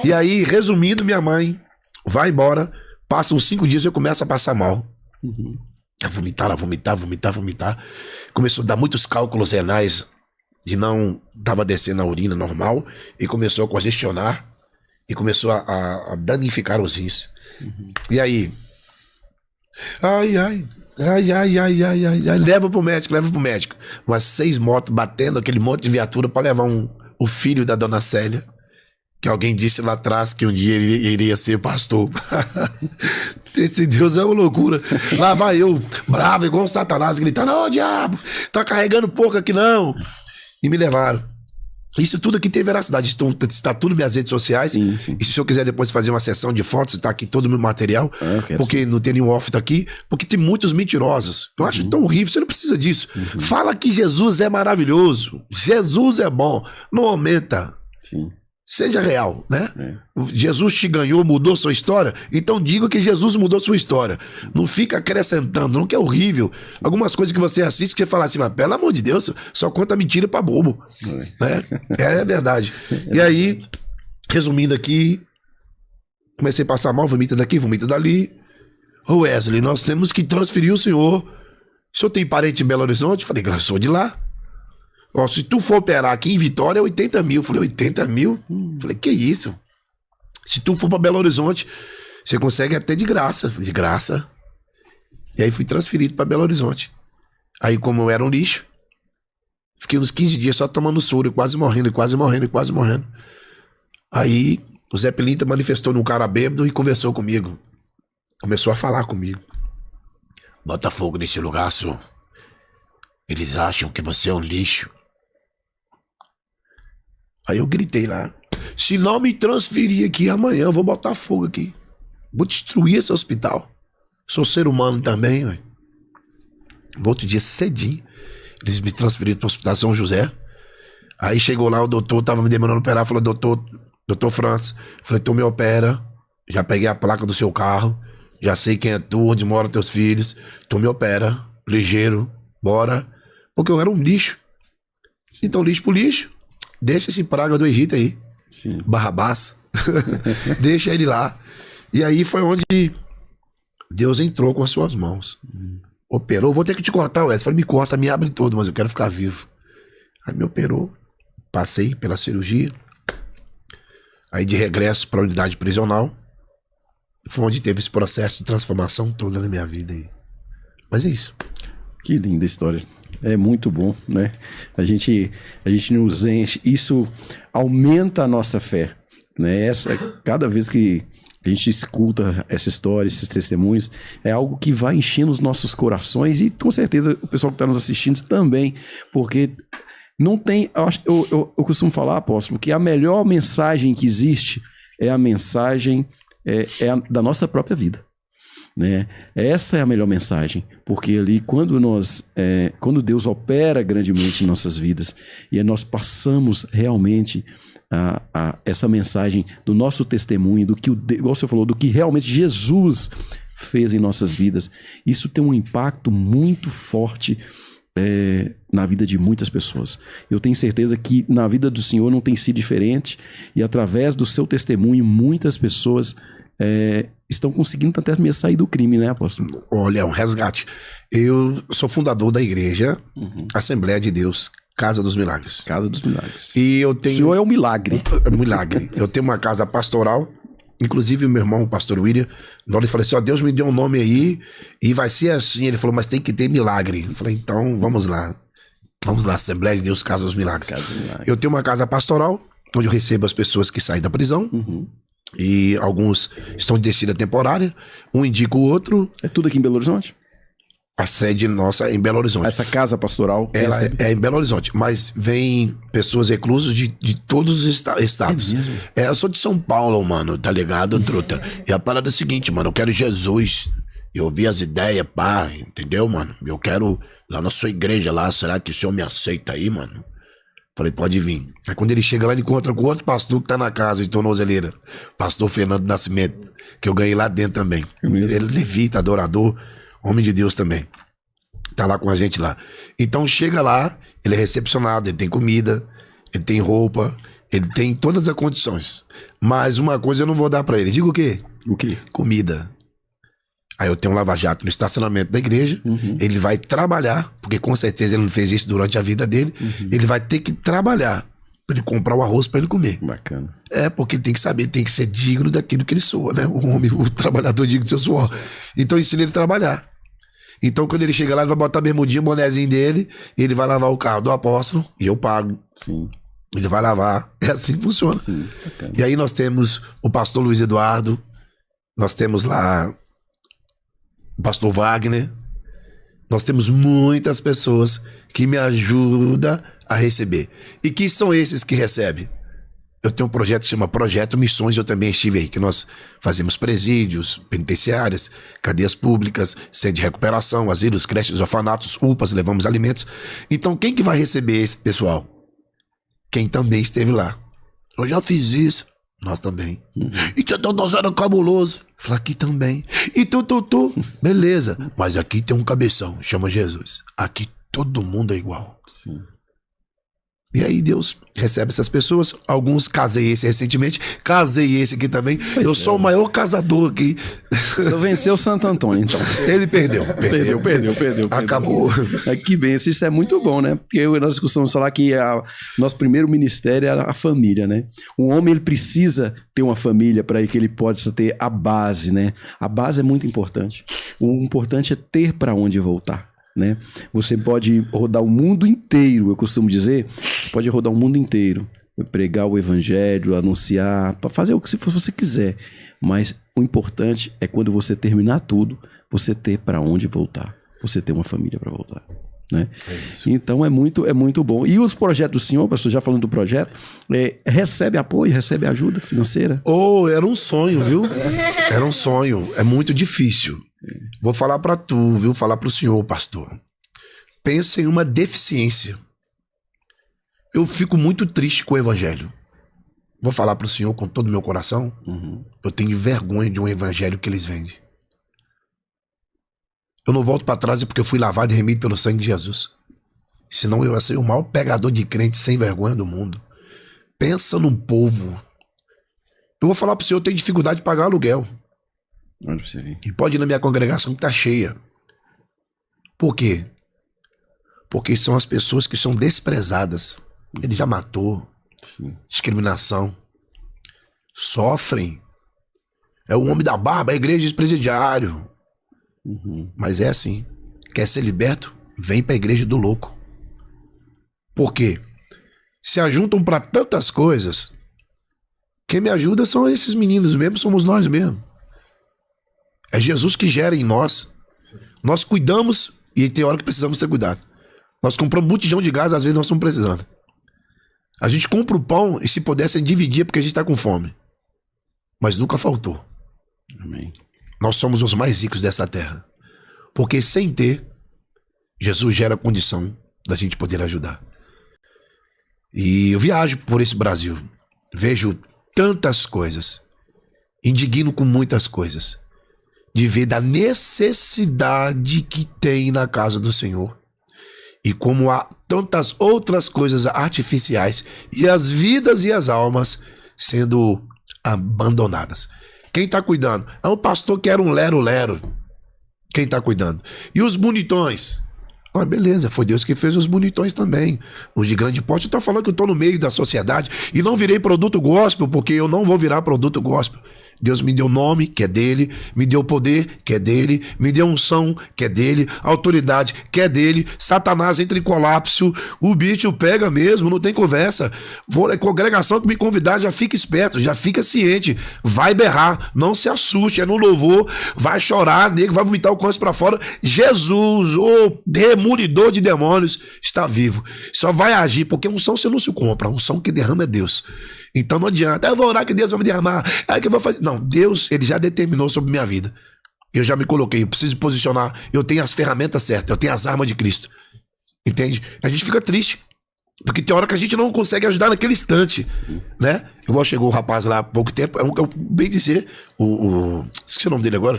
E aí, resumindo, minha mãe vai embora, passa uns 5 dias e eu começo a passar mal. A vomitar. Começou a dar muitos cálculos renais de não tava descendo a urina normal e começou a congestionar e começou a danificar os rins. E aí, ai, leva pro médico. Umas 6 motos batendo, aquele monte de viatura pra levar o filho da dona Célia, que alguém disse lá atrás que um dia ele iria ser pastor. Esse Deus é uma loucura. Lá vai eu, bravo, igual um Satanás, gritando: ô diabo, tá carregando pouco aqui não. E me levaram. Isso tudo aqui tem veracidade. Está tudo nas minhas redes sociais. Sim. E se o senhor quiser depois fazer uma sessão de fotos, está aqui todo o meu material. Porque não tem nenhum off daqui. Porque tem muitos mentirosos. Eu acho tão horrível. Você não precisa disso. Fala que Jesus é maravilhoso. Jesus é bom. Não aumenta. Sim. Seja real, né? Jesus te ganhou, mudou sua história. Então diga que Jesus mudou sua história. Não fica acrescentando, não, que é horrível. Algumas coisas que você assiste que você fala assim: mas pelo amor de Deus, só conta mentira pra bobo. Né? É verdade. E aí, resumindo aqui, comecei a passar mal, vomita daqui, vomita dali. Ô Wesley, nós temos que transferir o senhor. O senhor tem parente em Belo Horizonte? Falei: eu sou de lá. Ó, se tu for operar aqui em Vitória, é 80 mil. Falei: 80 mil? Falei: que isso? Se tu for pra Belo Horizonte, você consegue até de graça. De graça. E aí fui transferido pra Belo Horizonte. Aí, como eu era um lixo, Fiquei uns 15 dias só tomando soro, e quase morrendo, e quase morrendo, e quase morrendo. Aí o Zé Pilintra manifestou num cara bêbado e conversou comigo. Começou a falar comigo. Bota fogo nesse lugar, senhor. Eles acham que você é um lixo. Aí eu gritei lá. Se não me transferir aqui amanhã, eu vou botar fogo aqui. Vou destruir esse hospital. Sou ser humano também, ué. No outro dia, cedinho, eles me transferiram para o Hospital São José. Aí chegou lá, o doutor tava me demorando operar. Falou, doutor França. Falei, tu me opera. Já peguei a placa do seu carro. Já sei quem é tu, onde moram teus filhos. Tu me opera. Ligeiro. Bora. Porque eu era um lixo. Então, lixo pro lixo. Deixa esse praga do Egito aí. Sim. Barrabás. Deixa ele lá. E aí foi onde Deus entrou com as suas mãos. Operou. Vou ter que te cortar, Wesley. Falei, me corta, me abre todo, mas eu quero ficar vivo. Aí me operou. Passei pela cirurgia. Aí de regresso para a unidade prisional. Foi onde teve esse processo de transformação toda na minha vida aí. Mas é isso. Que linda história. É muito bom, né? A gente nos enche. Isso aumenta a nossa fé, né? Cada vez que a gente escuta essa história, esses testemunhos, é algo que vai enchendo os nossos corações e com certeza o pessoal que está nos assistindo também, porque não tem... Eu costumo falar, apóstolo, que a melhor mensagem que existe é a mensagem da nossa própria vida. Né? Essa é a melhor mensagem, porque ali quando Deus opera grandemente em nossas vidas e nós passamos realmente essa mensagem do nosso testemunho, do que igual você falou, do que realmente Jesus fez em nossas vidas, isso tem um impacto muito forte na vida de muitas pessoas. Eu tenho certeza que na vida do Senhor não tem sido diferente, e através do seu testemunho muitas pessoas estão conseguindo até mesmo sair do crime, né, apóstolo? Olha, é um resgate. Eu sou fundador da igreja Assembleia de Deus, Casa dos Milagres. Casa dos Milagres. E eu tenho... O senhor é um milagre. É um milagre. Eu tenho uma casa pastoral, inclusive o meu irmão, o pastor William, na hora ele falou assim, Deus me deu um nome aí e vai ser assim. Ele falou, mas tem que ter milagre. Eu falei, então vamos lá. Vamos lá, Assembleia de Deus, Casa dos Milagres. Casa dos Milagres. Eu tenho uma casa pastoral, onde eu recebo as pessoas que saem da prisão. E alguns estão de descida temporária. Um indica o outro. É tudo aqui em Belo Horizonte? A sede nossa é em Belo Horizonte. Essa casa pastoral? Ela é em Belo Horizonte. Mas vem pessoas reclusas de todos os estados. Eu sou de São Paulo, mano. Tá ligado, truta? E a parada é a seguinte, mano. Eu quero Jesus. Eu ouvi as ideias, pá. Entendeu, mano? Eu quero lá na sua igreja lá. Será que o senhor me aceita aí, mano? Falei, pode vir. Aí quando ele chega lá, ele encontra com outro pastor que tá na casa de tornozeleira. Pastor Fernando Nascimento, que eu ganhei lá dentro também. Ele é levita, adorador, homem de Deus também. Tá lá com a gente lá. Então chega lá, ele é recepcionado, ele tem comida, ele tem roupa, ele tem todas as condições. Mas uma coisa eu não vou dar pra ele. Diga o quê? O quê? Comida. Aí eu tenho um lava-jato no estacionamento da igreja, ele vai trabalhar, porque com certeza ele não fez isso durante a vida dele, ele vai ter que trabalhar para ele comprar o arroz para ele comer. Bacana. Porque ele tem que saber, tem que ser digno daquilo que ele soa, né? O homem, o trabalhador digno do seu suor. Então ensina ele a trabalhar. Então quando ele chega lá, ele vai botar a bermudinha, o bonezinho dele, ele vai lavar o carro do apóstolo e eu pago. Sim. Ele vai lavar. É assim que funciona. Sim. E aí nós temos o pastor Luiz Eduardo, nós temos lá o pastor Wagner, nós temos muitas pessoas que me ajudam a receber. E que são esses que recebem? Eu tenho um projeto que se chama Projeto Missões, eu também estive aí, que nós fazemos presídios, penitenciárias, cadeias públicas, sede de recuperação, asilos, creches, orfanatos, UPAs, levamos alimentos. Então quem que vai receber esse pessoal? Quem também esteve lá. Eu já fiz isso. Nós também. Então nós era cabuloso. Falei, aqui também. E tu. Beleza. Mas aqui tem um cabeção, chama Jesus. Aqui todo mundo é igual. Sim. E aí Deus recebe essas pessoas. Alguns casei esse recentemente. Casei esse aqui também. Eu sou o maior casador aqui. Você venceu Santo Antônio, então. Ele perdeu. Perdeu. Acabou. Que bem, isso é muito bom, né? Porque nós costumamos falar que nosso primeiro ministério é a família, né? Um homem, ele precisa ter uma família para que ele possa ter a base, né? A base é muito importante. O importante é ter para onde voltar. né? Você pode rodar o mundo inteiro, eu costumo dizer, você pode rodar o mundo inteiro, pregar o evangelho, anunciar, para fazer o que você quiser, mas o importante é quando você terminar tudo, você ter para onde voltar, você ter uma família para voltar, né? Então é muito bom. E os projetos do senhor, pastor, já falando do projeto, recebe apoio, recebe ajuda financeira? Era um sonho, viu? Era um sonho. É muito difícil. Vou falar para tu, viu? Falar para o senhor, pastor. Pensa em uma deficiência. Eu fico muito triste com o evangelho. Vou falar para o senhor com todo o meu coração. Eu tenho vergonha de um evangelho que eles vendem. Eu não volto para trás porque eu fui lavado e remido pelo sangue de Jesus. Senão eu ia ser o maior pegador de crente sem vergonha do mundo. Pensa num povo. Eu vou falar pro senhor, eu tenho dificuldade de pagar aluguel. E pode ir na minha congregação que tá cheia. Por quê? Porque são as pessoas que são desprezadas. Ele já matou. Sim. Discriminação. Sofrem. É o homem da barba, a igreja de presidiário. Mas é assim. Quer ser liberto? Vem pra igreja do louco. Por quê? Se ajuntam para tantas coisas. Quem me ajuda são esses meninos mesmo, somos nós mesmos. É Jesus que gera em nós. Nós cuidamos e tem hora que precisamos ter cuidado. Nós compramos um botijão de gás, às vezes nós estamos precisando. A gente compra o pão e se pudesse dividir porque a gente está com fome. Mas nunca faltou. Amém. Nós somos os mais ricos dessa terra. Porque sem ter, Jesus gera condição da gente poder ajudar. E eu viajo por esse Brasil. Vejo tantas coisas. Indigno com muitas coisas. De ver da necessidade que tem na casa do Senhor. E como há tantas outras coisas artificiais. E as vidas e as almas sendo abandonadas. Quem está cuidando? É um pastor que era um lero-lero. Quem está cuidando? E os bonitões? Ah, beleza, foi Deus que fez os bonitões também. Os de grande porte. Eu estou falando que eu estou no meio da sociedade e não virei produto gospel, porque eu não vou virar produto gospel. Deus me deu nome, que é dele, me deu poder, que é dele, me deu unção, que é dele, autoridade, que é dele. Satanás entra em colapso, o bicho pega mesmo, não tem conversa. A congregação que me convidar já fica esperto, já fica ciente, vai berrar, não se assuste, é no louvor, vai chorar, nego, vai vomitar o câncer pra fora. Jesus, o demolidor de demônios, está vivo. Só vai agir, porque unção você não se compra, a unção que derrama é Deus. Então não adianta, eu vou orar que Deus vai me derramar, aí que eu vou fazer. Não, Deus, ele já determinou sobre minha vida. Eu já me coloquei, eu preciso posicionar, eu tenho as ferramentas certas, eu tenho as armas de Cristo. Entende? A gente fica triste, porque tem hora que a gente não consegue ajudar naquele instante, né? Igual chegou o rapaz lá há pouco tempo, bem dizer, esqueci o nome dele agora,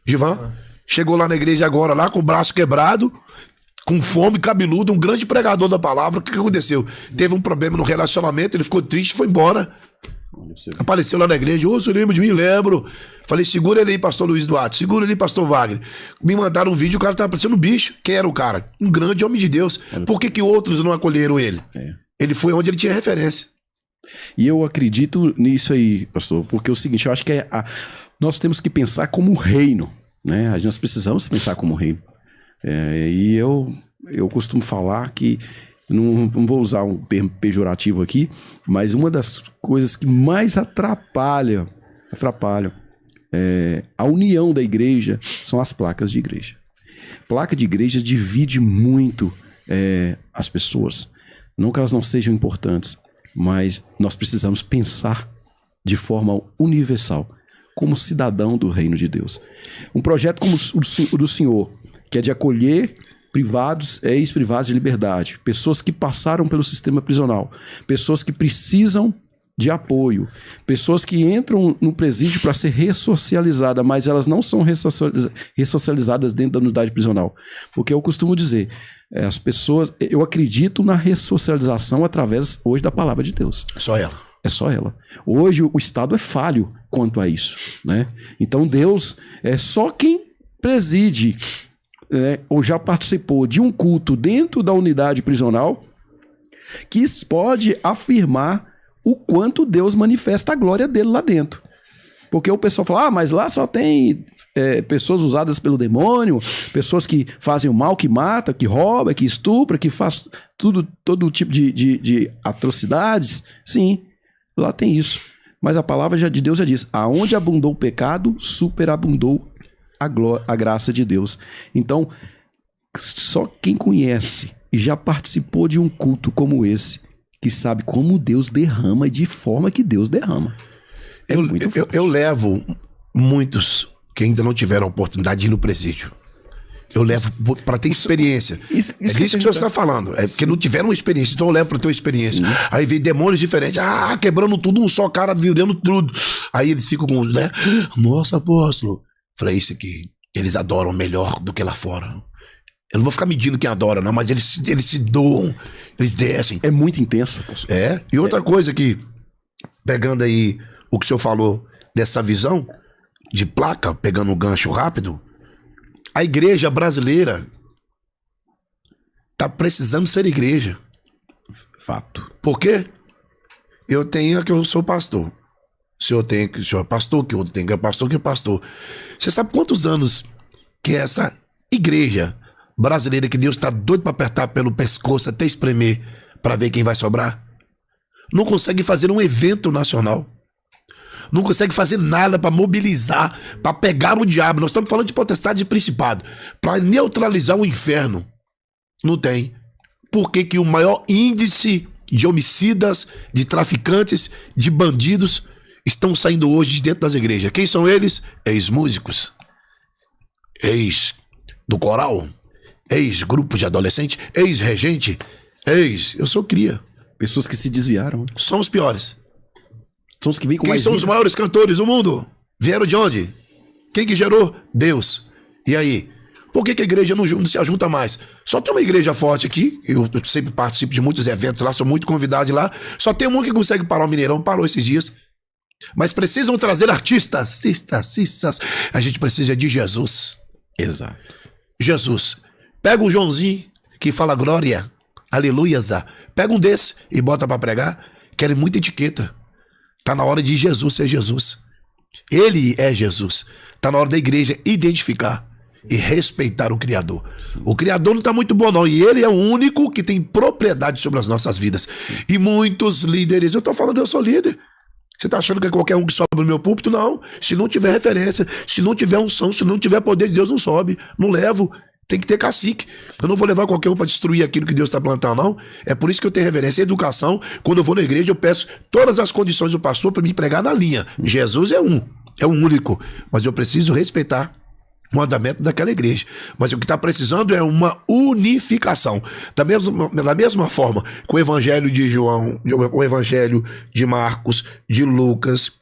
Givan, chegou lá na igreja agora, lá com o braço quebrado, com fome, cabeludo, um grande pregador da palavra. O que aconteceu? Teve um problema no relacionamento, ele ficou triste, foi embora. Apareceu lá na igreja, você lembra de mim? Lembro. Falei, segura ele aí, pastor Luiz Duarte, segura ele aí, pastor Wagner. Me mandaram um vídeo, o cara tava parecendo um bicho. Quem era o cara? Um grande homem de Deus. Por que outros não acolheram ele? Ele foi onde ele tinha referência. E eu acredito nisso aí, pastor, porque é o seguinte, eu acho que nós temos que pensar como reino, né? Nós precisamos pensar como reino. E eu costumo falar que, não vou usar um termo pejorativo aqui, mas uma das coisas que mais atrapalham a união da igreja são as placas de igreja. Placa de igreja divide muito as pessoas. Não que elas não sejam importantes, mas nós precisamos pensar de forma universal, como cidadão do reino de Deus. Um projeto como o do senhor, que é de acolher privados, ex-privados de liberdade, pessoas que passaram pelo sistema prisional, pessoas que precisam de apoio, pessoas que entram no presídio para ser ressocializadas, mas elas não são ressocializadas dentro da unidade prisional. Porque eu costumo dizer, as pessoas, eu acredito na ressocialização através hoje da palavra de Deus. Só ela. É só ela. Hoje o Estado é falho quanto a isso, né? Então Deus é só quem preside, ou já participou de um culto dentro da unidade prisional, que pode afirmar o quanto Deus manifesta a glória dele lá dentro. Porque o pessoal fala, mas lá só tem pessoas usadas pelo demônio, pessoas que fazem o mal, que mata, que rouba, que estupra, que faz todo tipo de atrocidades. Sim, lá tem isso. Mas a palavra de Deus já diz: aonde abundou o pecado, superabundou a graça de Deus. Então, só quem conhece e já participou de um culto como esse, que sabe como Deus derrama e de forma que Deus derrama. Eu levo muitos que ainda não tiveram a oportunidade de ir no presídio. Eu levo para ter experiência. Isso é disso que você está falando. É porque não tiveram experiência. Então eu levo para ter uma experiência. Sim. Aí vem demônios diferentes. Quebrando tudo, um só cara virando tudo. Aí eles ficam com, né? Nossa, apóstolo. Falei, isso aqui, eles adoram melhor do que lá fora. Eu não vou ficar medindo quem adora, não, mas eles se doam, eles descem. É muito intenso. E outra coisa que, pegando aí o que o senhor falou dessa visão de placa, pegando um gancho rápido, a igreja brasileira tá precisando ser igreja. Fato. Por quê? Eu sou pastor. O senhor é pastor, que o outro tem que é pastor, que é pastor. Você sabe quantos anos que essa igreja brasileira, que Deus tá doido para apertar pelo pescoço até espremer para ver quem vai sobrar, não consegue fazer um evento nacional? Não consegue fazer nada para mobilizar, para pegar o diabo. Nós estamos falando de potestade de principado, para neutralizar o inferno. Não tem. Por que o maior índice de homicidas, de traficantes, de bandidos estão saindo hoje de dentro das igrejas? Quem são eles? Ex-músicos, ex do coral, ex-grupo de adolescente, ex-regente, eu sou cria. Pessoas que se desviaram. São os piores. São os que vêm com Quem mais são vida. Os maiores cantores do mundo? Vieram de onde? Quem que gerou? Deus. E aí? Por que a igreja não se ajunta mais? Só tem uma igreja forte aqui. Eu sempre participo de muitos eventos lá, sou muito convidado lá. Só tem um que consegue parar o Mineirão, parou esses dias. Mas precisam trazer artistas. A gente precisa de Jesus. Exato. Jesus. Pega um Joãozinho que fala glória, aleluia. Pega um desse e bota pra pregar. Querem muita etiqueta. Tá na hora de Jesus ser Jesus. Ele é Jesus. Tá na hora da igreja identificar e respeitar o Criador. Sim. O Criador não tá muito bom, não. E ele é o único que tem propriedade sobre as nossas vidas. Sim. E muitos líderes, eu tô falando, eu sou líder. Você tá achando que é qualquer um que sobe no meu púlpito? Não. Se não tiver referência, se não tiver unção, se não tiver poder de Deus, não sobe. Não levo. Tem que ter cacique. Eu não vou levar qualquer um para destruir aquilo que Deus está plantando, não. É por isso que eu tenho reverência e educação. Quando eu vou na igreja, eu peço todas as condições do pastor para me pregar na linha. Jesus é o único. Mas eu preciso respeitar o andamento daquela igreja. Mas o que está precisando é uma unificação. Da mesma forma que o evangelho de João, o evangelho de Marcos, de Lucas,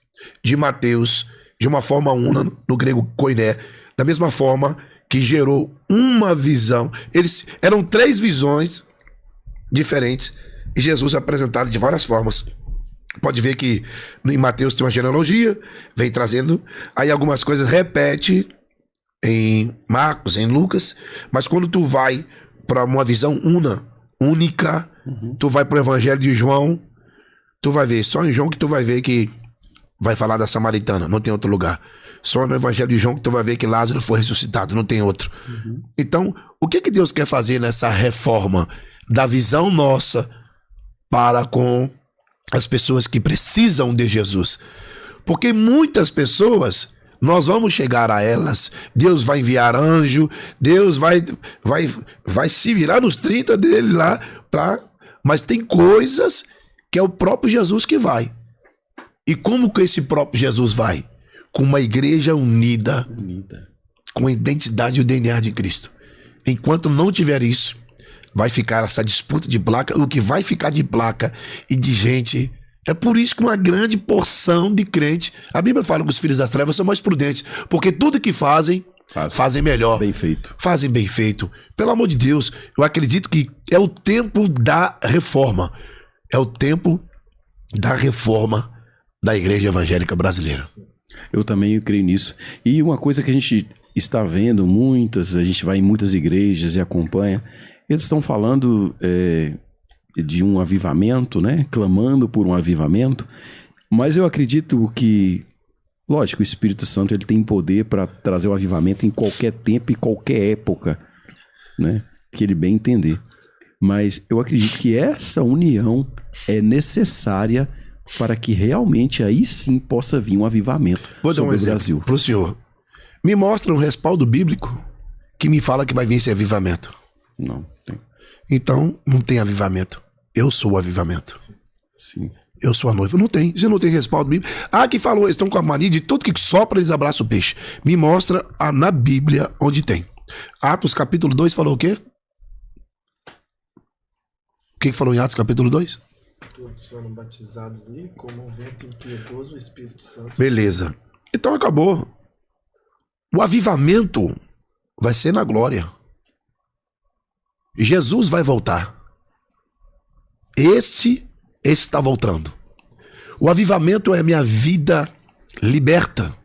de Mateus, de uma forma una, no grego koiné, da mesma forma que gerou uma visão. Eram 3 visões diferentes e Jesus é apresentado de várias formas. Pode ver que em Mateus tem uma genealogia, vem trazendo, aí algumas coisas repete em Marcos, em Lucas, mas quando tu vai para uma visão única, tu vai para o evangelho de João, tu vai ver, só em João que tu vai ver que vai falar da samaritana, não tem outro lugar. Só no evangelho de João que tu vai ver que Lázaro foi ressuscitado, não tem outro. Então, o que Deus quer fazer nessa reforma da visão nossa para com as pessoas que precisam de Jesus? Porque muitas pessoas, nós vamos chegar a elas, Deus vai enviar anjo, Deus vai se virar nos 30 dele lá, mas tem coisas que é o próprio Jesus que vai. E como que esse próprio Jesus vai? Com uma igreja unida, com a identidade e o DNA de Cristo. Enquanto não tiver isso, vai ficar essa disputa de placa. O que vai ficar de placa e de gente. É por isso que uma grande porção de crente, a Bíblia fala que os filhos das trevas são mais prudentes, porque tudo que fazem melhor. Bem feito. Fazem bem feito. Pelo amor de Deus, eu acredito que é o tempo da reforma. É o tempo da reforma da igreja evangélica brasileira. Eu também creio nisso. E uma coisa que a gente está vendo a gente vai em muitas igrejas e acompanha, eles estão falando de um avivamento, né? Clamando por um avivamento, mas eu acredito que Lógico, o Espírito Santo ele tem poder para trazer o avivamento em qualquer tempo e qualquer época, né? Que ele bem entender. Mas eu acredito que essa união é necessária para que realmente aí sim possa vir um avivamento sobre o Brasil. Para o senhor. Me mostra um respaldo bíblico que me fala que vai vir esse avivamento. Não tem. Então, não tem avivamento. Eu sou o avivamento. Sim. Eu sou a noiva. Não tem. Você não tem respaldo bíblico. Que falou, eles estão com a mania de tudo que sopra, eles abraçam o peixe. Me mostra na Bíblia onde tem. Atos capítulo 2 falou o quê? O que falou em Atos capítulo 2? Todos foram batizados ali, como um vento impiedoso, o Espírito Santo. Beleza. Então acabou. O avivamento vai ser na glória. Jesus vai voltar. Esse está voltando. O avivamento é a minha vida liberta,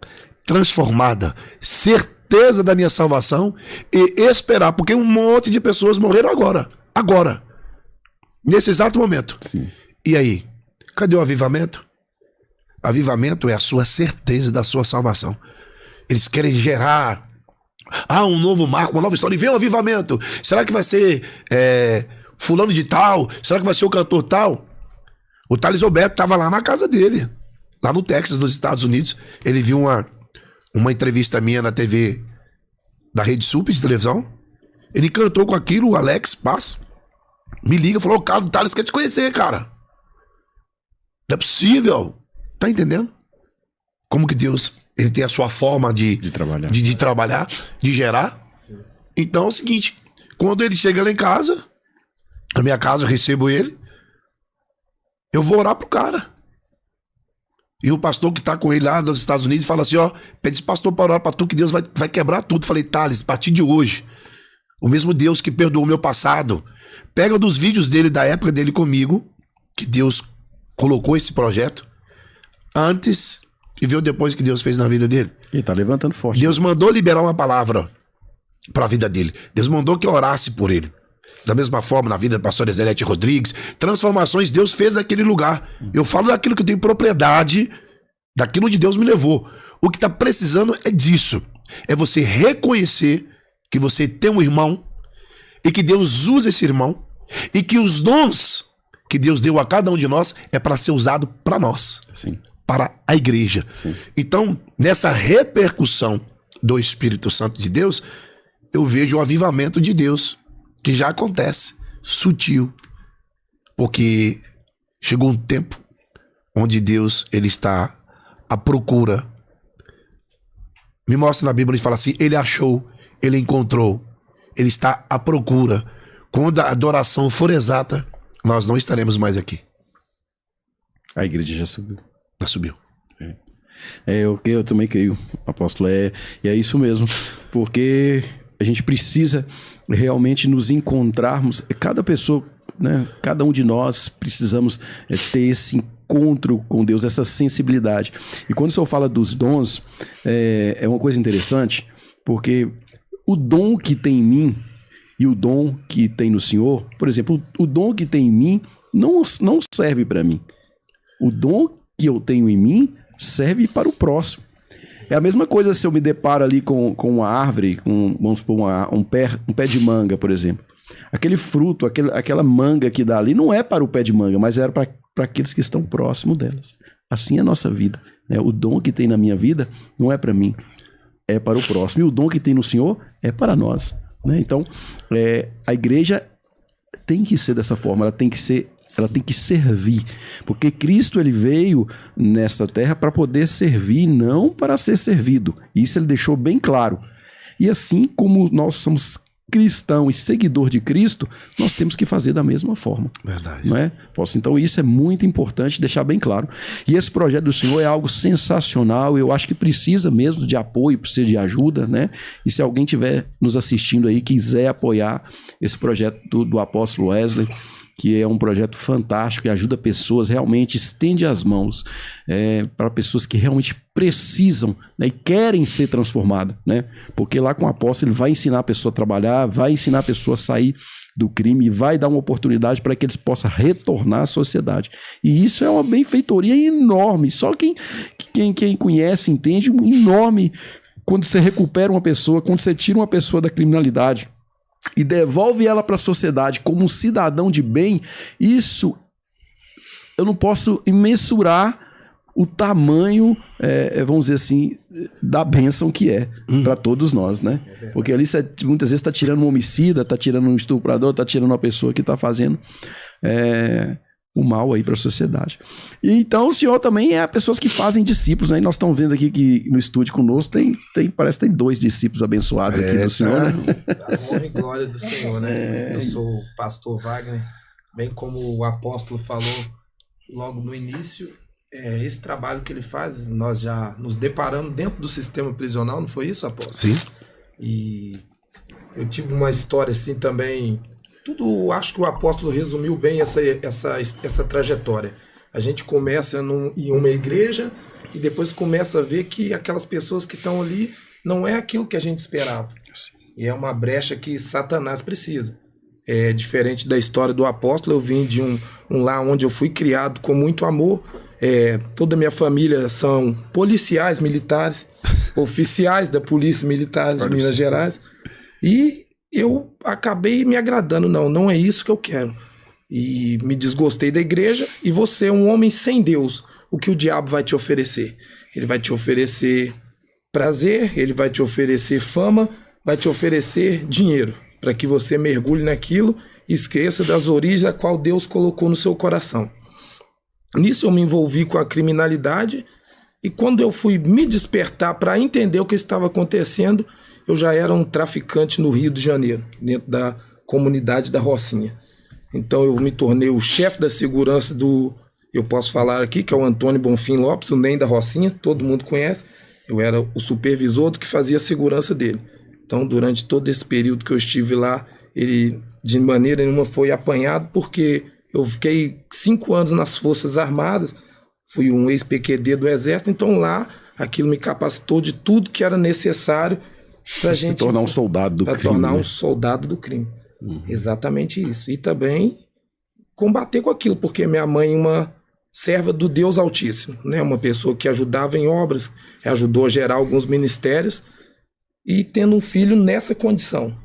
transformada, certeza da minha salvação e esperar, porque um monte de pessoas morreram agora, nesse exato momento. Sim. E aí, cadê o avivamento? Avivamento é a sua certeza da sua salvação. Eles querem gerar um novo marco, uma nova história, e vem o avivamento. Será que vai ser fulano de tal? Será que vai ser o cantor tal? O Thales Alberto estava lá na casa dele, lá no Texas, nos Estados Unidos. Ele viu uma entrevista minha na TV da Rede Super de televisão. Ele cantou com aquilo, o Alex Paz me liga e falou: o cara do Thales quer te conhecer, cara. Não é possível. Tá entendendo? Como que Deus, ele tem a sua forma de trabalhar, de gerar. Sim. Então é o seguinte, quando ele chega lá em casa, na minha casa eu recebo ele, eu vou orar pro cara. E o pastor que tá com ele lá nos Estados Unidos fala assim: pede esse pastor para orar pra tu que Deus vai quebrar tudo. Falei: Thales, a partir de hoje, o mesmo Deus que perdoou o meu passado, pega dos vídeos dele, da época dele comigo, que Deus colocou esse projeto antes e viu depois que Deus fez na vida dele. Ele tá levantando forte. Deus mandou liberar uma palavra para a vida dele. Deus mandou que eu orasse por ele. Da mesma forma, na vida do pastor Ezelete Rodrigues, transformações Deus fez naquele lugar. Eu falo daquilo que eu tenho propriedade, daquilo onde Deus me levou. O que está precisando é disso. É você reconhecer que você tem um irmão e que Deus usa esse irmão e que os dons que Deus deu a cada um de nós é para ser usado para nós. Sim. Para a igreja. Sim. Então, nessa repercussão do Espírito Santo de Deus, eu vejo o avivamento de Deus, que já acontece, sutil, porque chegou um tempo onde Deus, ele está à procura. Me mostra na Bíblia, ele fala assim: ele achou, ele encontrou, ele está à procura. Quando a adoração for exata, nós não estaremos mais aqui. A igreja já subiu. Já subiu. Eu também creio, apóstolo. E é isso mesmo, porque a gente precisa realmente nos encontrarmos, cada pessoa, né, cada um de nós precisamos ter esse encontro com Deus, essa sensibilidade. E quando o senhor fala dos dons, é uma coisa interessante, porque o dom que tem em mim e o dom que tem no senhor, por exemplo, o dom que tem em mim não serve para mim. O dom que eu tenho em mim serve para o próximo. É a mesma coisa se eu me deparo ali com uma árvore, vamos supor, um pé de manga, por exemplo. Aquele fruto, aquela manga que dá ali não é para o pé de manga, mas era para aqueles que estão próximos delas. Assim é a nossa vida, né? O dom que tem na minha vida não é para mim, é para o próximo. E o dom que tem no Senhor é para nós, né? Então, a igreja tem que ser dessa forma, ela tem que servir, porque Cristo, ele veio nessa terra para poder servir, não para ser servido. Isso ele deixou bem claro. E assim como nós somos cristãos e seguidor de Cristo, nós temos que fazer da mesma forma. Verdade. Não é? Então isso é muito importante deixar bem claro. E esse projeto do Senhor é algo sensacional, eu acho que precisa mesmo de apoio, precisa de ajuda, né? E se alguém estiver nos assistindo aí, quiser apoiar esse projeto do apóstolo Wesley, que é um projeto fantástico e ajuda pessoas, realmente estende as mãos para pessoas que realmente precisam, né, e querem ser transformadas, né? Porque lá com o apóstolo ele vai ensinar a pessoa a trabalhar, vai ensinar a pessoa a sair do crime, vai dar uma oportunidade para que eles possam retornar à sociedade. E isso é uma benfeitoria enorme. Só quem quem conhece, entende, um enorme quando você recupera uma pessoa, quando você tira uma pessoa da criminalidade e devolve ela para a sociedade como um cidadão de bem, isso eu não posso mensurar o tamanho, vamos dizer assim, da bênção que é para todos nós, né? Porque ali você muitas vezes está tirando um homicida, está tirando um estuprador, está tirando uma pessoa que está fazendo o mal aí para a sociedade. E então o senhor também é pessoas que fazem discípulos, né? E nós estamos vendo aqui que no estúdio conosco parece que tem 2 discípulos abençoados aqui do senhor, né? A honra e glória do Senhor, né? Eu sou o pastor Wagner, bem como o apóstolo falou logo no início, esse trabalho que ele faz, nós já nos deparamos dentro do sistema prisional, não foi isso, apóstolo? Sim. E eu tive uma história assim também. Acho que o apóstolo resumiu bem essa trajetória. A gente começa em uma igreja e depois começa a ver que aquelas pessoas que estão ali não é aquilo que a gente esperava. Sim. E é uma brecha que Satanás precisa. É diferente da história do apóstolo. Eu vim de um lar onde eu fui criado com muito amor. Toda a minha família são policiais militares, oficiais da Polícia Militar de Minas Gerais. E eu acabei me agradando. Não é isso que eu quero. E me desgostei da igreja. E você é um homem sem Deus. O que o diabo vai te oferecer? Ele vai te oferecer prazer, ele vai te oferecer fama, vai te oferecer dinheiro, para que você mergulhe naquilo e esqueça das origens a qual Deus colocou no seu coração. Nisso eu me envolvi com a criminalidade e quando eu fui me despertar para entender o que estava acontecendo, eu já era um traficante no Rio de Janeiro, dentro da comunidade da Rocinha. Então eu me tornei o chefe da segurança eu posso falar aqui, que é o Antônio Bonfim Lopes, o NEM da Rocinha, todo mundo conhece. Eu era o supervisor do que fazia a segurança dele. Então, durante todo esse período que eu estive lá, ele de maneira nenhuma foi apanhado, porque eu fiquei 5 anos nas Forças Armadas, fui um ex-PQD do Exército, então lá aquilo me capacitou de tudo que era necessário para gente tornar um soldado do crime. Para tornar um soldado do crime. Exatamente isso. E também combater com aquilo, porque minha mãe, uma serva do Deus Altíssimo, né? Uma pessoa que ajudava em obras, ajudou a gerar alguns ministérios, e tendo um filho nessa condição,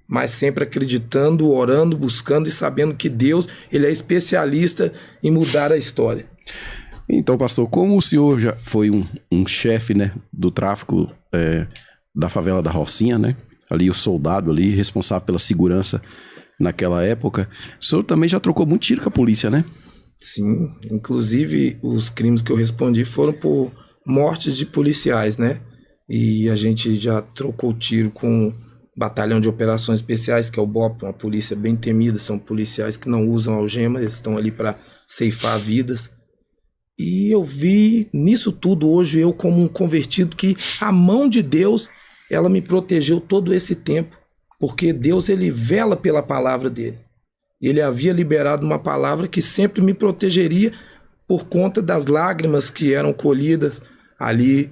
mas sempre acreditando, orando, buscando e sabendo que Deus, ele é especialista em mudar a história. Então, pastor, como o senhor já foi um chefe, né, do tráfico da favela da Rocinha, né? Ali o soldado ali, responsável pela segurança naquela época, o senhor também já trocou muito tiro com a polícia, né? Sim, inclusive os crimes que eu respondi foram por mortes de policiais, né? E a gente já trocou tiro com o Batalhão de Operações Especiais, que é o BOP, uma polícia bem temida, são policiais que não usam algema, eles estão ali para ceifar vidas. E eu vi nisso tudo hoje, eu como um convertido, que a mão de Deus, ela me protegeu todo esse tempo, porque Deus, ele vela pela palavra dele. Ele havia liberado uma palavra que sempre me protegeria por conta das lágrimas que eram colhidas ali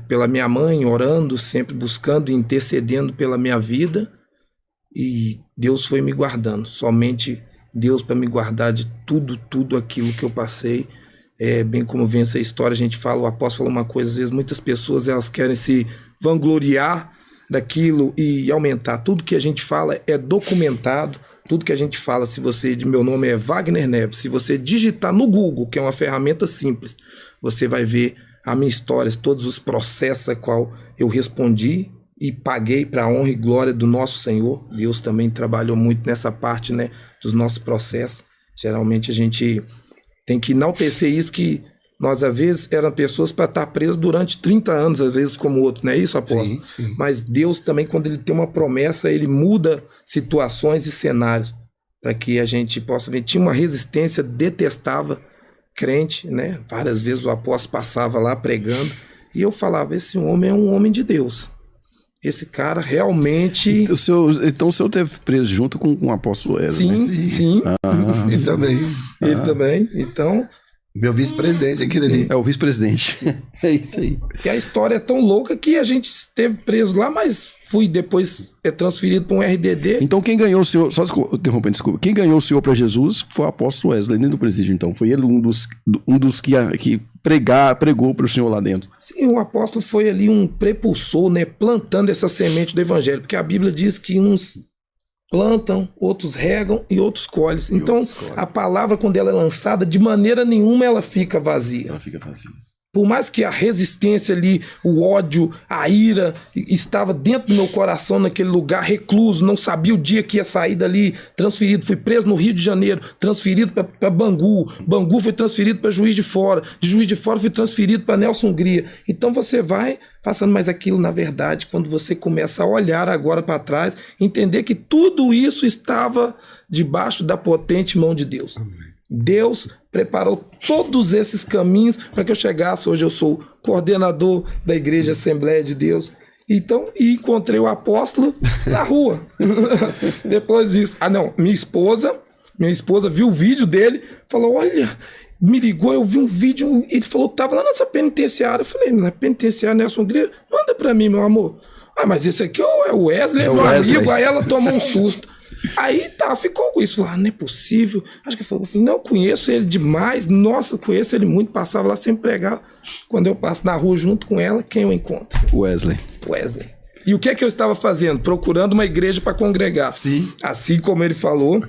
pela minha mãe, orando, sempre buscando e intercedendo pela minha vida. E Deus foi me guardando, somente Deus para me guardar de tudo aquilo que eu passei. Bem como vem essa história, a gente fala, o apóstolo falou uma coisa, às vezes muitas pessoas elas querem se vangloriar daquilo e aumentar. Tudo que a gente fala é documentado. Tudo que a gente fala, meu nome é Wagner Neves, se você digitar no Google, que é uma ferramenta simples, você vai ver a minha história, todos os processos a qual eu respondi e paguei para a honra e glória do nosso Senhor. Deus também trabalhou muito nessa parte, né, dos nossos processos. Geralmente a gente tem que enaltecer isso, que nós, às vezes, eram pessoas para estar presas durante 30 anos, às vezes como outro, não é isso, apóstolo? Sim, sim. Mas Deus também, quando ele tem uma promessa, ele muda situações e cenários para que a gente possa ver. Tinha uma resistência, detestava crente, né? Várias vezes o apóstolo passava lá pregando e eu falava, esse homem é um homem de Deus. Esse cara realmente... Então o senhor esteve preso junto com o apóstolo Wesley, sim, né? Sim. Ele também. Ele também, então... Meu vice-presidente aqui ali. É o vice-presidente. É isso aí. E a história é tão louca que a gente esteve preso lá, mas Fui depois transferido para um RDD. Então quem ganhou o senhor, só interrompendo, desculpa, quem ganhou o senhor para Jesus foi o apóstolo Wesley, dentro do presídio, então. Foi ele um dos que pregou para o senhor lá dentro. Sim, o apóstolo foi ali um prepulsor, né, plantando essa semente do evangelho, porque a Bíblia diz que uns plantam, outros regam e outros colhem. Então, a palavra, quando ela é lançada, de maneira nenhuma ela fica vazia. Ela fica vazia. Por mais que a resistência ali, o ódio, a ira, estava dentro do meu coração naquele lugar, recluso, não sabia o dia que ia sair dali, transferido. Fui preso no Rio de Janeiro, transferido para Bangu. Bangu foi transferido para Juiz de Fora. De Juiz de Fora fui transferido para Nelson Hungria. Então você vai passando mais aquilo, na verdade, quando você começa a olhar agora para trás, entender que tudo isso estava debaixo da potente mão de Deus. Amém. Deus preparou todos esses caminhos para que eu chegasse. Hoje eu sou coordenador da Igreja Assembleia de Deus. Então, e encontrei o apóstolo na rua. Depois disso, minha esposa viu o vídeo dele, falou, olha, me ligou, eu vi um vídeo, ele falou que estava lá nessa penitenciária. Eu falei, na penitenciária Nelson Hungria, manda para mim, meu amor. Ah, mas esse aqui é o Wesley, meu amigo. Aí ela tomou um susto. Aí ficou com isso. Falei, não é possível. Acho que eu falei, não, conheço ele demais. Nossa, conheço ele muito. Passava lá sempre pregar. Quando eu passo na rua junto com ela, quem eu encontro? Wesley. E o que é que eu estava fazendo? Procurando uma igreja para congregar. Sim. Assim como ele falou,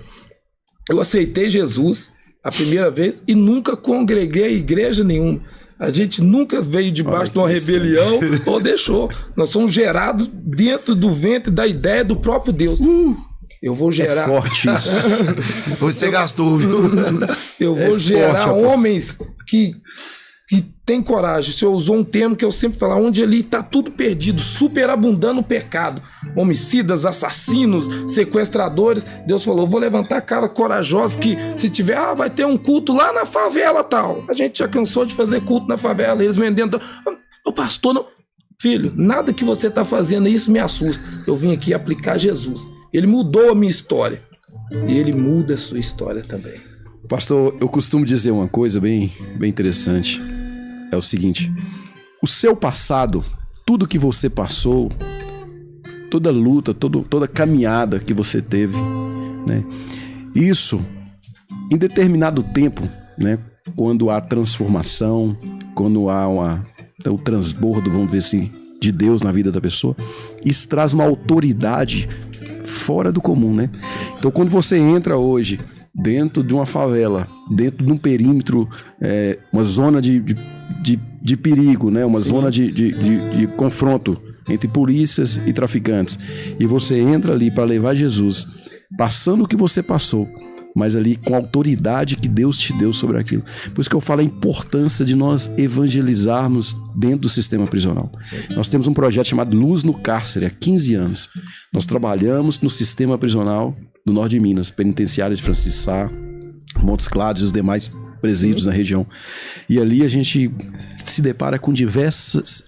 eu aceitei Jesus a primeira vez e nunca congreguei igreja nenhuma. A gente nunca veio debaixo de uma rebelião ou deixou. Nós somos gerados dentro do ventre da ideia do próprio Deus. Eu vou gerar... É forte isso. Você gastou, viu? Eu vou gerar homens que têm coragem. O senhor usou um termo que eu sempre falo, onde ali está tudo perdido, superabundando o pecado. Homicidas, assassinos, sequestradores. Deus falou, vou levantar cara corajosa que se tiver, vai ter um culto lá na favela tal. A gente já cansou de fazer culto na favela, eles vendendo... O pastor não... Filho, nada que você está fazendo, isso me assusta. Eu vim aqui aplicar Jesus. Ele mudou a minha história. E ele muda a sua história também. Pastor, eu costumo dizer uma coisa bem interessante. É o seguinte. O seu passado, tudo que você passou, toda luta, toda caminhada que você teve, né? Isso, em determinado tempo, né? Quando há transformação, quando há o transbordo, vamos dizer assim, de Deus na vida da pessoa, isso traz uma autoridade fora do comum, né? Então, quando você entra hoje dentro de uma favela, dentro de um perímetro, uma zona de perigo, né? Uma Sim. zona de confronto entre polícias e traficantes, e você entra ali para levar Jesus, passando o que você passou, mas ali com a autoridade que Deus te deu sobre aquilo. Por isso que eu falo a importância de nós evangelizarmos dentro do sistema prisional. Sim. Nós temos um projeto chamado Luz no Cárcere, há 15 anos. Nós trabalhamos no sistema prisional do norte de Minas, penitenciária de Francisco Sá, Montes Claros e os demais presídios Sim. na região. E ali a gente se depara com diversas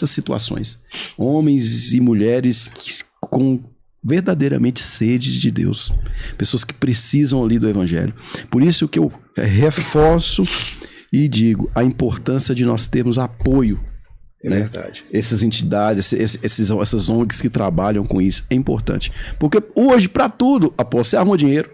situações. Homens e mulheres com verdadeiramente sede de Deus, pessoas que precisam ali do evangelho. Por isso que eu reforço e digo a importância de nós termos apoio, né? Verdade. Essas entidades, essas ONGs que trabalham com isso, é importante, porque hoje para tudo, você arruma dinheiro,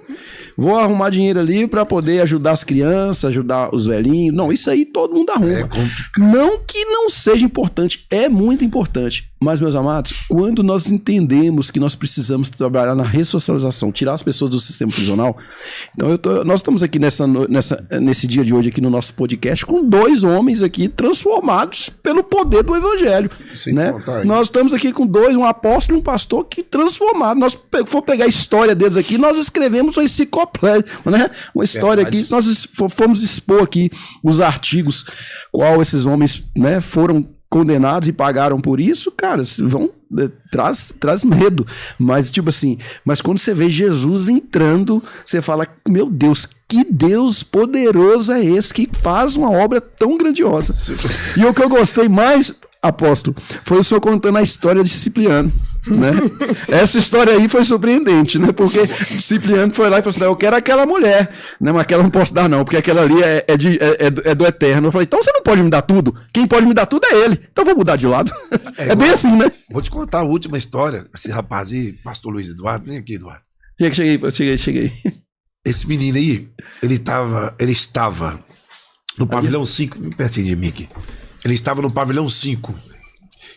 vou arrumar dinheiro ali para poder ajudar as crianças, ajudar os velhinhos, não, isso aí todo mundo arruma, não que não seja importante, é muito importante. Mas, meus amados, quando nós entendemos que nós precisamos trabalhar na ressocialização, tirar as pessoas do sistema prisional, então nós estamos aqui nesse dia de hoje aqui no nosso podcast com 2 homens aqui transformados pelo poder do evangelho, né? Nós estamos aqui com 2, um apóstolo e um pastor que transformaram. Nós for pegar a história deles aqui, nós escrevemos uma enciclopédia, né? Uma história aqui, se nós formos expor aqui os artigos, qual esses homens, né, foram condenados e pagaram por isso, cara, traz medo. Mas, tipo assim, mas quando você vê Jesus entrando, você fala, meu Deus, que Deus poderoso é esse que faz uma obra tão grandiosa. E o que eu gostei mais, apóstolo, foi o senhor contando a história de Cipriano. né? Essa história aí foi surpreendente, né? Porque Cipriano foi lá e falou assim, eu quero aquela mulher, né? Mas aquela eu não posso dar não, porque aquela ali é do eterno. Eu falei, então você não pode me dar tudo? Quem pode me dar tudo é ele. Então eu vou mudar de lado. É bem assim, né? Vou te contar a última história. Esse rapaz aí, pastor Luiz Eduardo, vem aqui, Eduardo. Cheguei. Esse menino aí, ele estava no pavilhão 5, bem pertinho de mim aqui. Ele estava no pavilhão 5.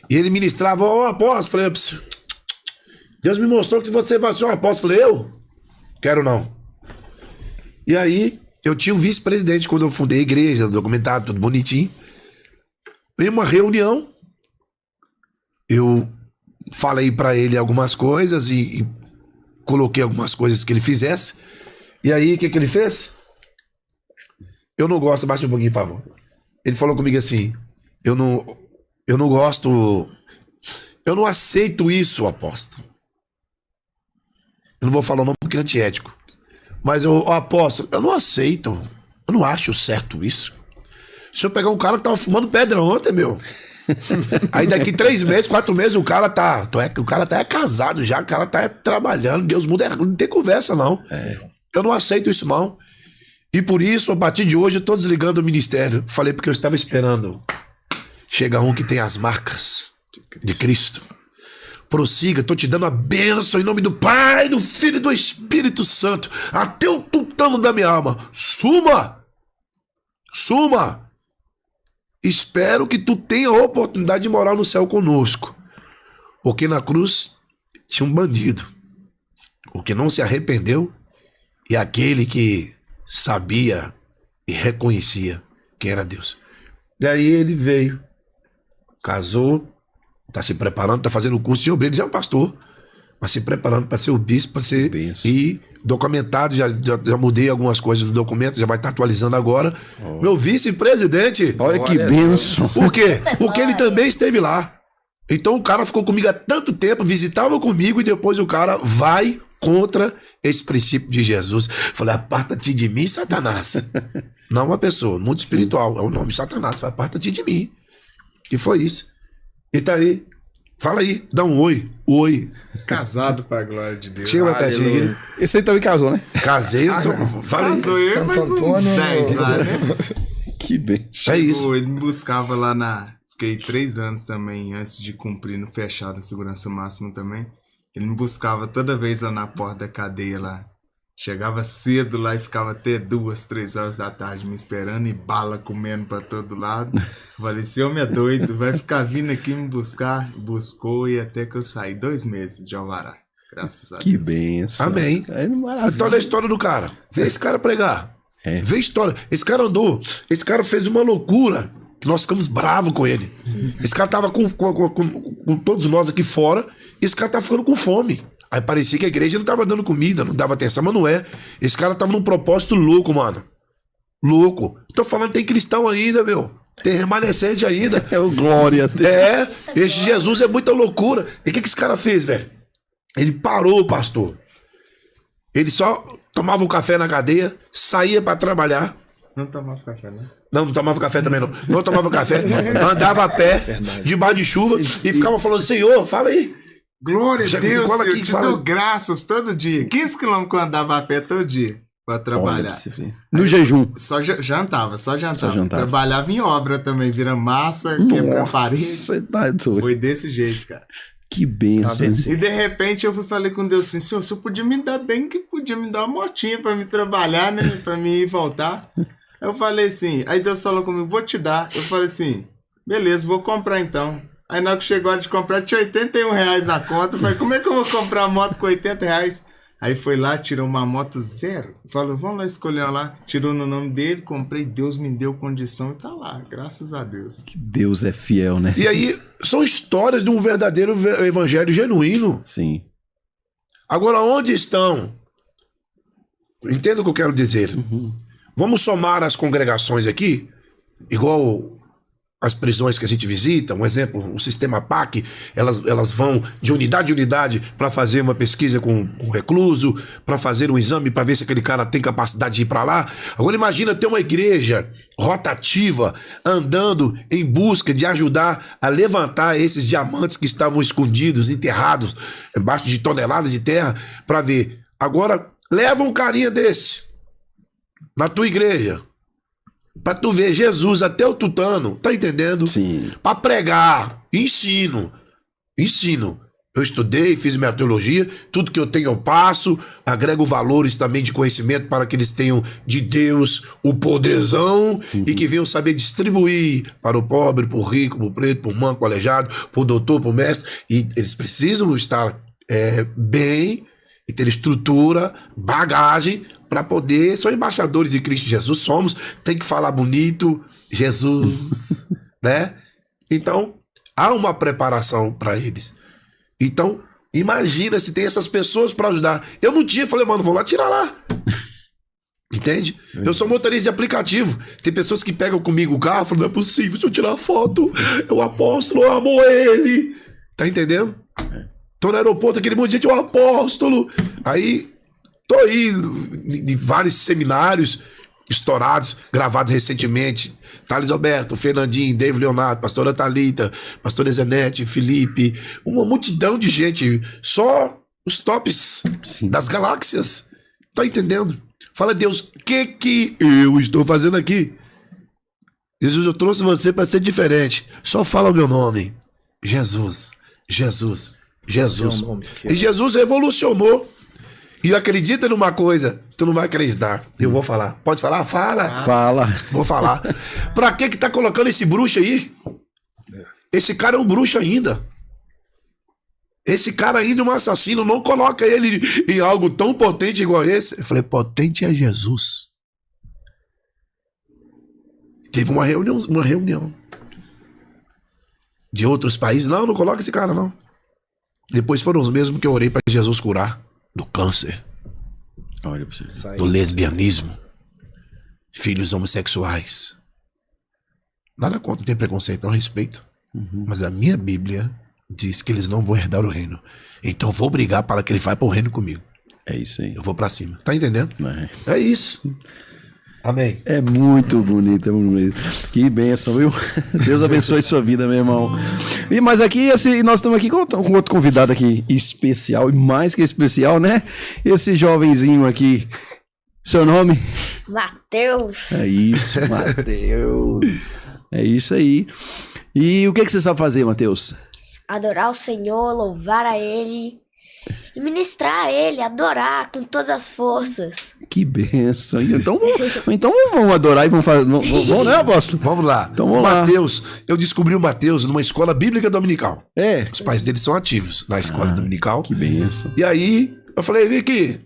E ele ministrava, apóstolo. Falei, Deus me mostrou que você vai ser um apóstolo. Falei, eu? Quero não. E aí, eu tinha um vice-presidente quando eu fundei a igreja, documentado, tudo bonitinho. Em uma reunião, eu falei pra ele algumas coisas e coloquei algumas coisas que ele fizesse. E aí, o que ele fez? Eu não gosto, baixa um pouquinho, por favor. Ele falou comigo assim, eu não gosto, eu não aceito isso, apóstolo. Eu não vou falar o nome porque é antiético. Mas apóstolo, eu não aceito, eu não acho certo isso. Se eu pegar um cara que tava fumando pedra ontem, meu... Aí daqui 3 meses, 4 meses, o cara tá casado já, o cara tá trabalhando, Deus muda, não tem conversa não. Eu não aceito isso não. E por isso, a partir de hoje, eu tô desligando o ministério. Falei porque eu estava esperando chegar um que tem as marcas de Cristo. Prossiga, tô te dando a bênção em nome do Pai, do Filho e do Espírito Santo, até o tutano da minha alma. Suma! Espero que tu tenha a oportunidade de morar no céu conosco. Porque na cruz tinha um bandido, o que não se arrependeu, e aquele que sabia e reconhecia quem era Deus. Daí ele veio, casou, tá se preparando, tá fazendo o curso de obreiro, já é um pastor, mas se preparando para ser o bispo, para ser e documentado, já mudei algumas coisas no documento, já vai estar atualizando agora. Meu vice-presidente. Olha que bênção. Por quê? Porque ele também esteve lá. Então o cara ficou comigo há tanto tempo, visitava comigo e depois o cara vai contra esse princípio de Jesus. Falei, aparta-te de mim, Satanás. Não uma pessoa, mundo espiritual, é o nome Satanás. Falei, aparta-te de mim. E foi isso. E tá aí. Fala aí, dá um oi. Oi. Casado pra glória de Deus. Chega mais pertinho aqui. Esse aí também casou, né? Casei, fala Casou aí. eu, mas uns 10 lá, né? Que bem. É isso. Ele me buscava lá Fiquei 3 anos também, antes de cumprir no fechado, na segurança máxima também. Ele me buscava toda vez lá na porta da cadeia lá. Chegava cedo lá e ficava até 2, 3 horas da tarde me esperando e bala comendo pra todo lado. Falei, esse homem é doido, vai ficar vindo aqui me buscar. Buscou e até que eu saí 2 meses de alvará. Graças a Deus. Que benção. Amém. É maravilha. Então olha a história do cara. Vê esse cara pregar. Vê a história. Esse cara andou. Esse cara fez uma loucura. Que nós ficamos bravos com ele. Esse cara tava com todos nós aqui fora. E esse cara tava ficando com fome. Aí parecia que a igreja não tava dando comida, não dava atenção, mas não é. Esse cara tava num propósito louco, mano. Louco. Tô falando, tem cristão ainda, meu. Tem remanescente ainda. É o glória a Deus. Esse Jesus é muita loucura. E o que esse cara fez, velho? Ele parou, pastor. Ele só tomava um café na cadeia, saía pra trabalhar. Não tomava café, né? Não tomava café também não. Não tomava café. Andava a pé, debaixo de chuva, e ficava falando, Senhor, fala aí. Glória a Deus, cola aqui, eu te fala. dou graças todo dia. 15 quilômetros que eu andava a pé todo dia pra trabalhar. No jejum. Só jantava. Trabalhava em obra também, vira massa, quebra parede. Você tá doido. Foi desse jeito, cara. Que benção. E de repente eu falei com Deus assim, Senhor, o senhor podia me dar bem, que podia me dar uma motinha pra me trabalhar, né? Pra me ir e voltar. Eu falei assim, aí Deus falou comigo, vou te dar. Eu falei assim, beleza, vou comprar então. Aí na hora que chegou a hora de comprar, tinha R$81 na conta. Eu falei, como é que eu vou comprar uma moto com R$80? Aí foi lá, tirou uma moto zero. Falou, vamos lá escolher uma lá. Tirou no nome dele, comprei, Deus me deu condição e tá lá, graças a Deus. Que Deus é fiel, né? E aí, são histórias de um verdadeiro evangelho genuíno. Sim. Agora, onde estão? Entenda o que eu quero dizer. Vamos somar as congregações aqui, igual as prisões que a gente visita, um exemplo, o sistema PAC, elas vão de unidade em unidade para fazer uma pesquisa com o recluso, para fazer um exame para ver se aquele cara tem capacidade de ir para lá. Agora imagina ter uma igreja rotativa andando em busca de ajudar a levantar esses diamantes que estavam escondidos, enterrados embaixo de toneladas de terra, para ver. Agora leva um carinha desse na tua igreja, pra tu ver Jesus até o tutano, tá entendendo? Sim. Pra pregar, ensino. Eu estudei, fiz minha teologia, tudo que eu tenho eu passo, agrego valores também de conhecimento para que eles tenham de Deus o poderzão e que venham saber distribuir para o pobre, para o rico, para o preto, para o manco, para o aleijado, para o doutor, para o mestre. E eles precisam estar bem e ter estrutura, bagagem, para poder, são embaixadores de Cristo Jesus, tem que falar bonito, Jesus, né? Então, há uma preparação para eles. Então, imagina se tem essas pessoas para ajudar. Eu não tinha, falei, mano, vou lá tirar lá. Entende? Eu sou motorista de aplicativo. Tem pessoas que pegam comigo o carro, falam, não é possível, se eu tirar foto, o apóstolo, eu amo ele. Tá entendendo? Tô no aeroporto, aquele monte de gente, o apóstolo. Aí, tô aí em vários seminários estourados, gravados recentemente. Thales Alberto, Fernandinho, David Leonardo, pastora Thalita, pastora Zenete, Felipe, uma multidão de gente, só os tops das galáxias. Tá entendendo? Fala, Deus, o que eu estou fazendo aqui? Jesus, eu trouxe você para ser diferente. Só fala o meu nome. Jesus, Jesus, Jesus. E Jesus revolucionou. E acredita numa coisa, tu não vai acreditar. Eu vou falar. Pode falar? Fala. Fala. Vou falar. Pra que tá colocando esse bruxo aí? Esse cara é um bruxo ainda. Esse cara ainda é um assassino. Não coloca ele em algo tão potente igual esse. Eu falei, potente é Jesus. Teve uma reunião de outros países. Não coloca esse cara, não. Depois foram os mesmos que eu orei pra Jesus curar. Do câncer, Olha pra você. do lesbianismo, filhos homossexuais. Nada contra, não tem preconceito, não respeito. Mas a minha Bíblia diz que eles não vão herdar o reino. Então eu vou brigar para que ele vá para o reino comigo. É isso aí. Eu vou para cima. Tá entendendo? É. É isso. Amém. É muito bonito, é muito bonito. Que bênção, viu? Deus abençoe sua vida, meu irmão. E mas aqui, nós estamos aqui com outro convidado aqui especial, e mais que especial, né? Esse jovenzinho aqui. Seu nome? Mateus. É isso, Mateus. É isso aí. E o que você sabe fazer, Mateus? Adorar o Senhor, louvar a Ele e ministrar a Ele, adorar com todas as forças. Que bênção. Então vamos adorar e vamos fazer. Vamos, né, apóstolo? Vamos lá. Então vamos lá. Mateus, eu descobri o Mateus numa escola bíblica dominical. É. Os pais dele são ativos na escola dominical. Que bênção. E aí, eu falei, vem aqui.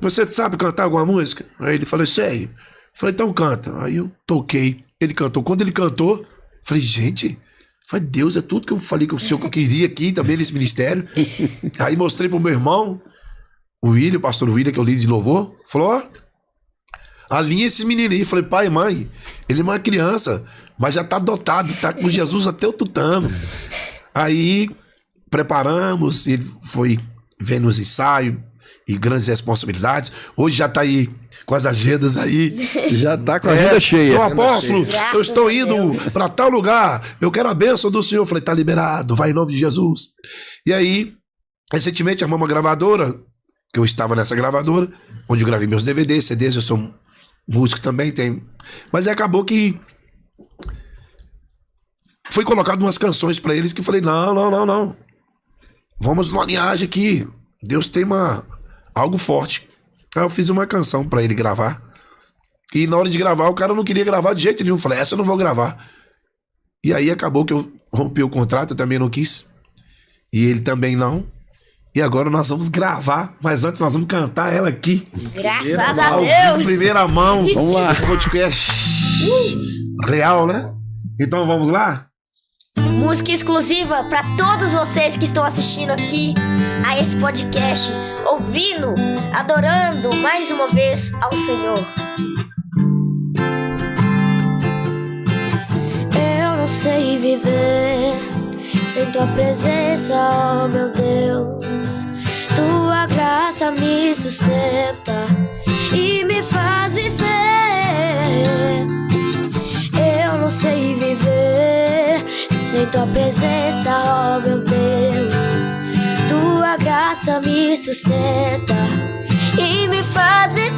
Você sabe cantar alguma música? Aí ele falou, sei. Eu falei, então canta. Aí eu toquei. Ele cantou. Quando ele cantou, eu falei, gente, Deus, é tudo que eu falei que eu queria aqui também nesse ministério. Aí mostrei pro meu irmão, o William, o pastor William, que é o líder de louvor. Falou, ó, alinha esse menino aí. Eu falei, pai e mãe, ele é uma criança, mas já tá dotado, tá com Jesus até o tutano. Aí preparamos, ele foi vendo os ensaios e grandes responsabilidades. Hoje já tá aí com as agendas aí. Já tá com a agenda cheia. Meu apóstolo, Graças eu estou a indo Deus. para tal lugar. Eu quero a bênção do Senhor. Eu falei, tá liberado, vai em nome de Jesus. E aí, recentemente, arrumamos uma gravadora, que eu estava nessa gravadora, onde eu gravei meus DVDs, CDs, eu sou músico também, tem. Mas aí acabou que foi colocado umas canções para eles que eu falei, não. Vamos numa linhagem aqui. Deus tem algo forte. Aí eu fiz uma canção pra ele gravar. E na hora de gravar, o cara não queria gravar de jeito nenhum. Eu falei, essa eu não vou gravar. E aí acabou que eu rompi o contrato, eu também não quis. E ele também não. E agora nós vamos gravar, mas antes nós vamos cantar ela aqui. Graças a Ao vivo, Deus. primeira mão. Vamos lá. Podcast real, né? Então vamos lá? Música exclusiva para todos vocês que estão assistindo aqui a esse podcast, ouvindo, adorando mais uma vez ao Senhor. sei viver sem tua presença, oh meu Deus. Tua graça me sustenta e me faz viver. Eu não sei viver sem tua presença, oh meu Deus. Tua graça me sustenta e me faz viver.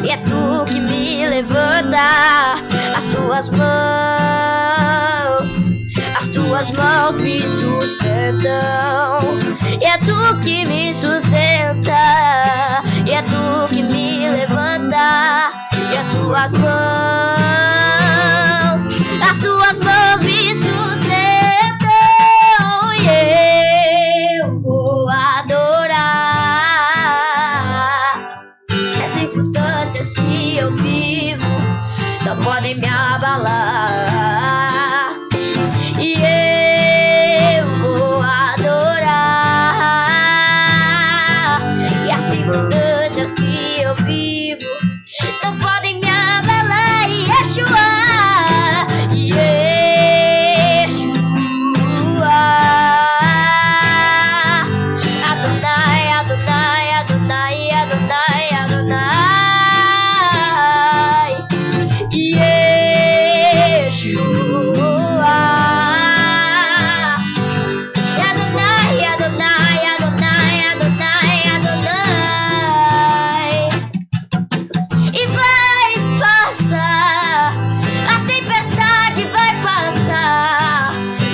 E é tu que me levanta. As tuas mãos me sustentam. E é tu que me sustenta. E é tu que me levanta. E as tuas mãos me sustentam. E eu vou adorar. As circunstâncias que eu vivo não podem me abalar. E eu vou adorar. E as circunstâncias que eu vivo não podem me abalar. E Yeshua, Adonai, Adonai, Adonai, Adonai, Adonai, Yeshua, Adonai, Adonai, Adonai, Adonai, Adonai. E vai passar, a tempestade vai passar,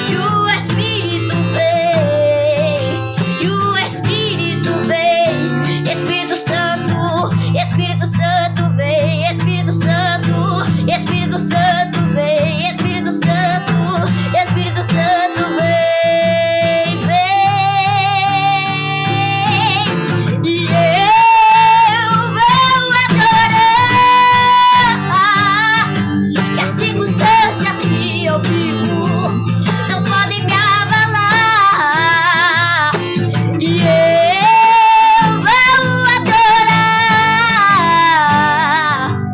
e o Espírito vem, e o Espírito vem. Espírito Santo, Espírito Santo vem, Espírito Santo, Espírito Santo vem, Espírito Santo, Espírito Santo vem, vem. E eu vou adorar. E as circunstâncias que eu vivo não podem me abalar. E eu vou adorar.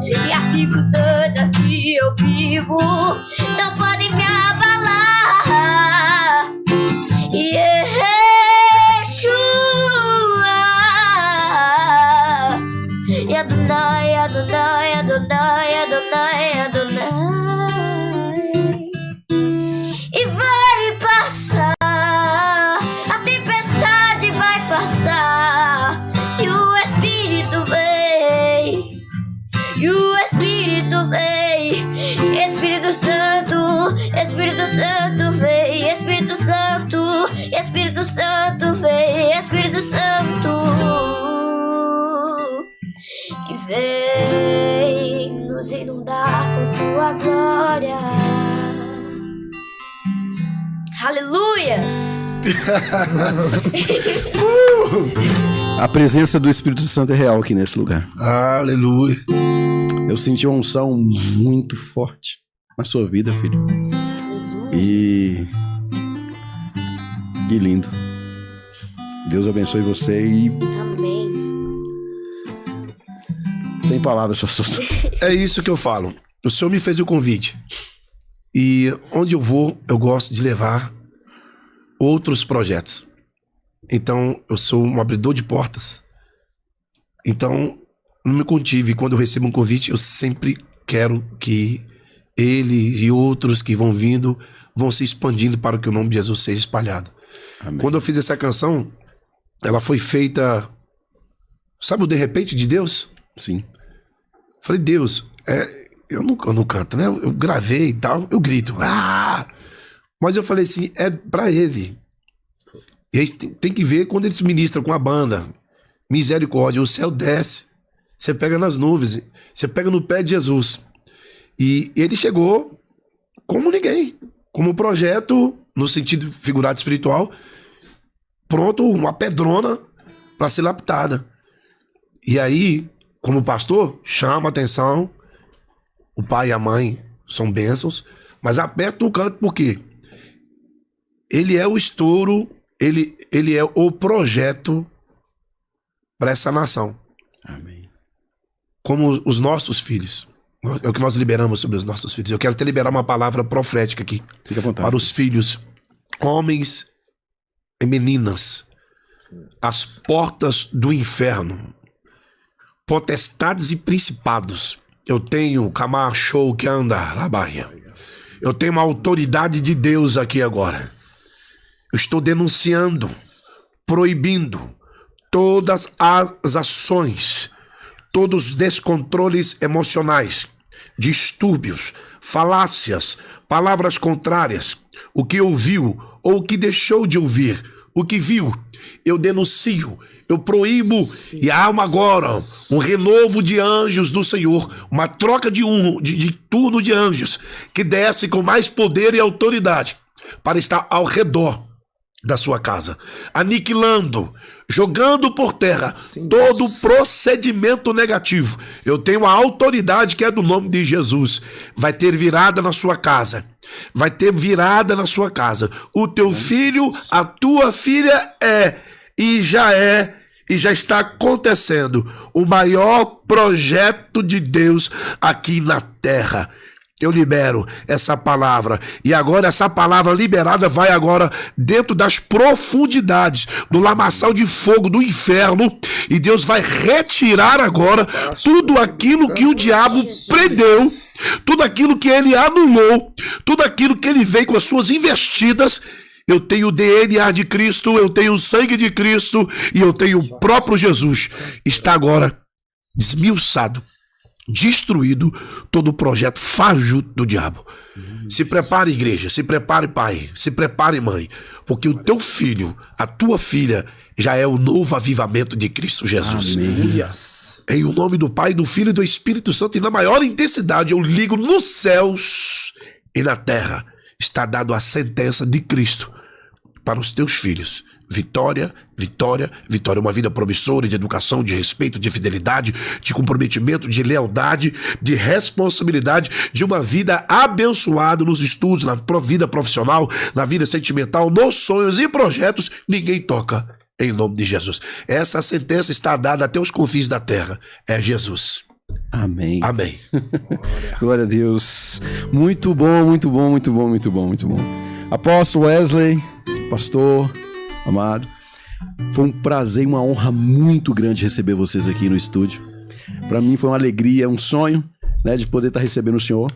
E as circunstâncias que eu vivo não podem me abalar. E Yeshua, e Adonai, Adonai, Adonai, Adonai, Adonai. E vai passar, a tempestade vai passar, e o Espírito vem, e o Espírito vem. Espírito Santo, Espírito Santo vem, Espírito Santo, Espírito Santo vem, Espírito Santo, que vem nos inundar com tua glória. Aleluias! A presença do Espírito Santo é real aqui nesse lugar. Aleluia. Eu senti uma unção muito forte na sua vida, filho. E que lindo. Deus abençoe você e Amém. sem palavras, pastor. É isso que eu falo. O Senhor me fez o convite. E onde eu vou, eu gosto de levar outros projetos. Então, eu sou um abridor de portas. Então, não me contive. Quando eu recebo um convite, eu sempre quero que ele e outros que vão vindo vão se expandindo para que o nome de Jesus seja espalhado. Amém. Quando eu fiz essa canção, ela foi feita... Sabe o de repente de Deus? Sim. Falei, Deus, eu não canto, né? Eu gravei e tal, eu grito. Ah! Mas eu falei assim, é pra ele. E aí tem que ver quando ele se ministra com a banda. Misericórdia, o céu desce. Você pega nas nuvens, você pega no pé de Jesus. E ele chegou como ninguém. Como projeto, no sentido figurado espiritual, pronto, uma pedrona para ser lapidada. E aí, como pastor, chama atenção, o pai e a mãe são bênçãos, mas aperta o canto porque ele é o estouro, ele é o projeto para essa nação. Amém. Como os nossos filhos. É o que nós liberamos sobre os nossos filhos. Eu quero até liberar uma palavra profética aqui. Fica à vontade. Para os filhos, homens e meninas. As portas do inferno. Potestades e principados. Eu tenho Camacho que anda na Bahia. Eu tenho uma autoridade de Deus aqui agora. Eu estou denunciando, proibindo todas as ações, todos os descontroles emocionais, distúrbios, falácias, palavras contrárias, o que ouviu ou o que deixou de ouvir, o que viu, eu denuncio, eu proíbo, e há agora um renovo de anjos do Senhor, uma troca de turno de anjos, que desce com mais poder e autoridade, para estar ao redor da sua casa, aniquilando, jogando por terra todo procedimento negativo. Eu tenho a autoridade que é do nome de Jesus. Vai ter virada na sua casa. Vai ter virada na sua casa. O teu filho, a tua filha e já está acontecendo o maior projeto de Deus aqui na terra. Eu libero essa palavra. E agora essa palavra liberada vai agora dentro das profundidades do lamaçal de fogo do inferno. E Deus vai retirar agora tudo aquilo que o diabo prendeu, tudo aquilo que ele anulou, tudo aquilo que ele veio com as suas investidas. Eu tenho o DNA de Cristo, eu tenho o sangue de Cristo e eu tenho o próprio Jesus. Está agora esmiuçado, destruído todo o projeto fajuto do diabo. Se prepare, igreja, se prepare, pai, se prepare, mãe, porque o teu filho, a tua filha, já é o novo avivamento de Cristo Jesus. Amém. Em o nome do Pai, do Filho e do Espírito Santo, e na maior intensidade eu ligo nos céus e na terra. Está dado a sentença de Cristo para os teus filhos. Vitória, vitória, vitória. Uma vida promissora de educação, de respeito, de fidelidade, de comprometimento, de lealdade, de responsabilidade, de uma vida abençoada nos estudos, na vida profissional, na vida sentimental, nos sonhos e projetos. Ninguém toca, em nome de Jesus. Essa sentença está dada até os confins da terra. É Jesus. Amém. Amém. Glória a Deus. Muito bom, muito bom, muito bom, muito bom, muito bom. Apóstolo Wesley, pastor amado, foi um prazer e uma honra muito grande receber vocês aqui no estúdio. Para mim foi uma alegria, um sonho, né, de poder estar recebendo o senhor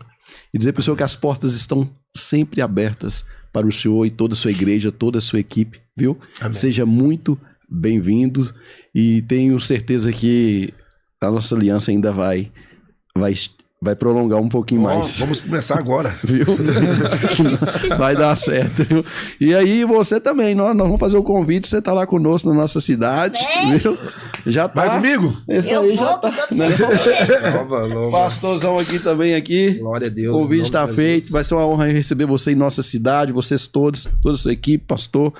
e dizer para o senhor que as portas estão sempre abertas para o senhor e toda a sua igreja, toda a sua equipe, viu? Amém. Seja muito bem-vindo e tenho certeza que a nossa aliança ainda vai prolongar um pouquinho mais. Vamos começar agora. Viu? Vai dar certo. Viu? E aí você também, nós vamos fazer o convite, você tá lá conosco na nossa cidade. Viu? Já tá. Vai comigo? Esse aí já tá. Pastorzão aqui também aqui. Glória a Deus. O convite está feito. Vai ser uma honra receber você em nossa cidade, vocês todos, toda a sua equipe, pastor.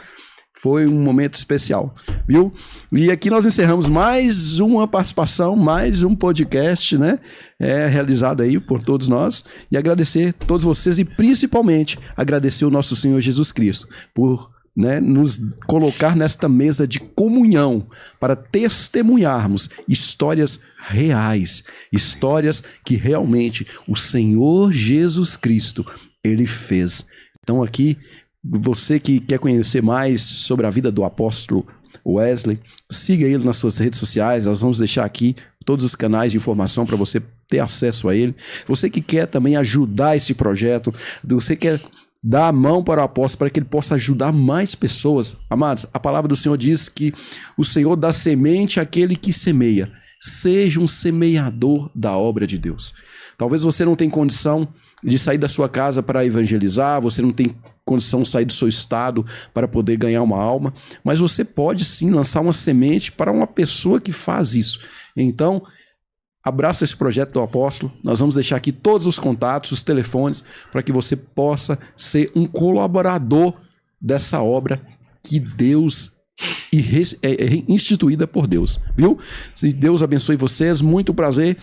Foi um momento especial, viu? E aqui nós encerramos mais uma participação, mais um podcast, né? Realizado aí por todos nós. E agradecer a todos vocês e principalmente agradecer o nosso Senhor Jesus Cristo por, né, nos colocar nesta mesa de comunhão para testemunharmos histórias reais, histórias que realmente o Senhor Jesus Cristo, Ele fez. Então aqui, você que quer conhecer mais sobre a vida do apóstolo Wesley, siga ele nas suas redes sociais, nós vamos deixar aqui todos os canais de informação para você ter acesso a ele. Você que quer também ajudar esse projeto, você quer dar a mão para o apóstolo para que ele possa ajudar mais pessoas. Amados, a palavra do Senhor diz que o Senhor dá semente àquele que semeia. Seja um semeador da obra de Deus. Talvez você não tenha condição de sair da sua casa para evangelizar, você não tem condição de sair do seu estado para poder ganhar uma alma, mas você pode sim lançar uma semente para uma pessoa que faz isso. Então, abraça esse projeto do Apóstolo. Nós vamos deixar aqui todos os contatos, os telefones, para que você possa ser um colaborador dessa obra que Deus é instituída por Deus, viu? Se Deus abençoe vocês, muito prazer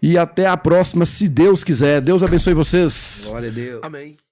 e até a próxima, se Deus quiser. Deus abençoe vocês. Glória a Deus. Amém.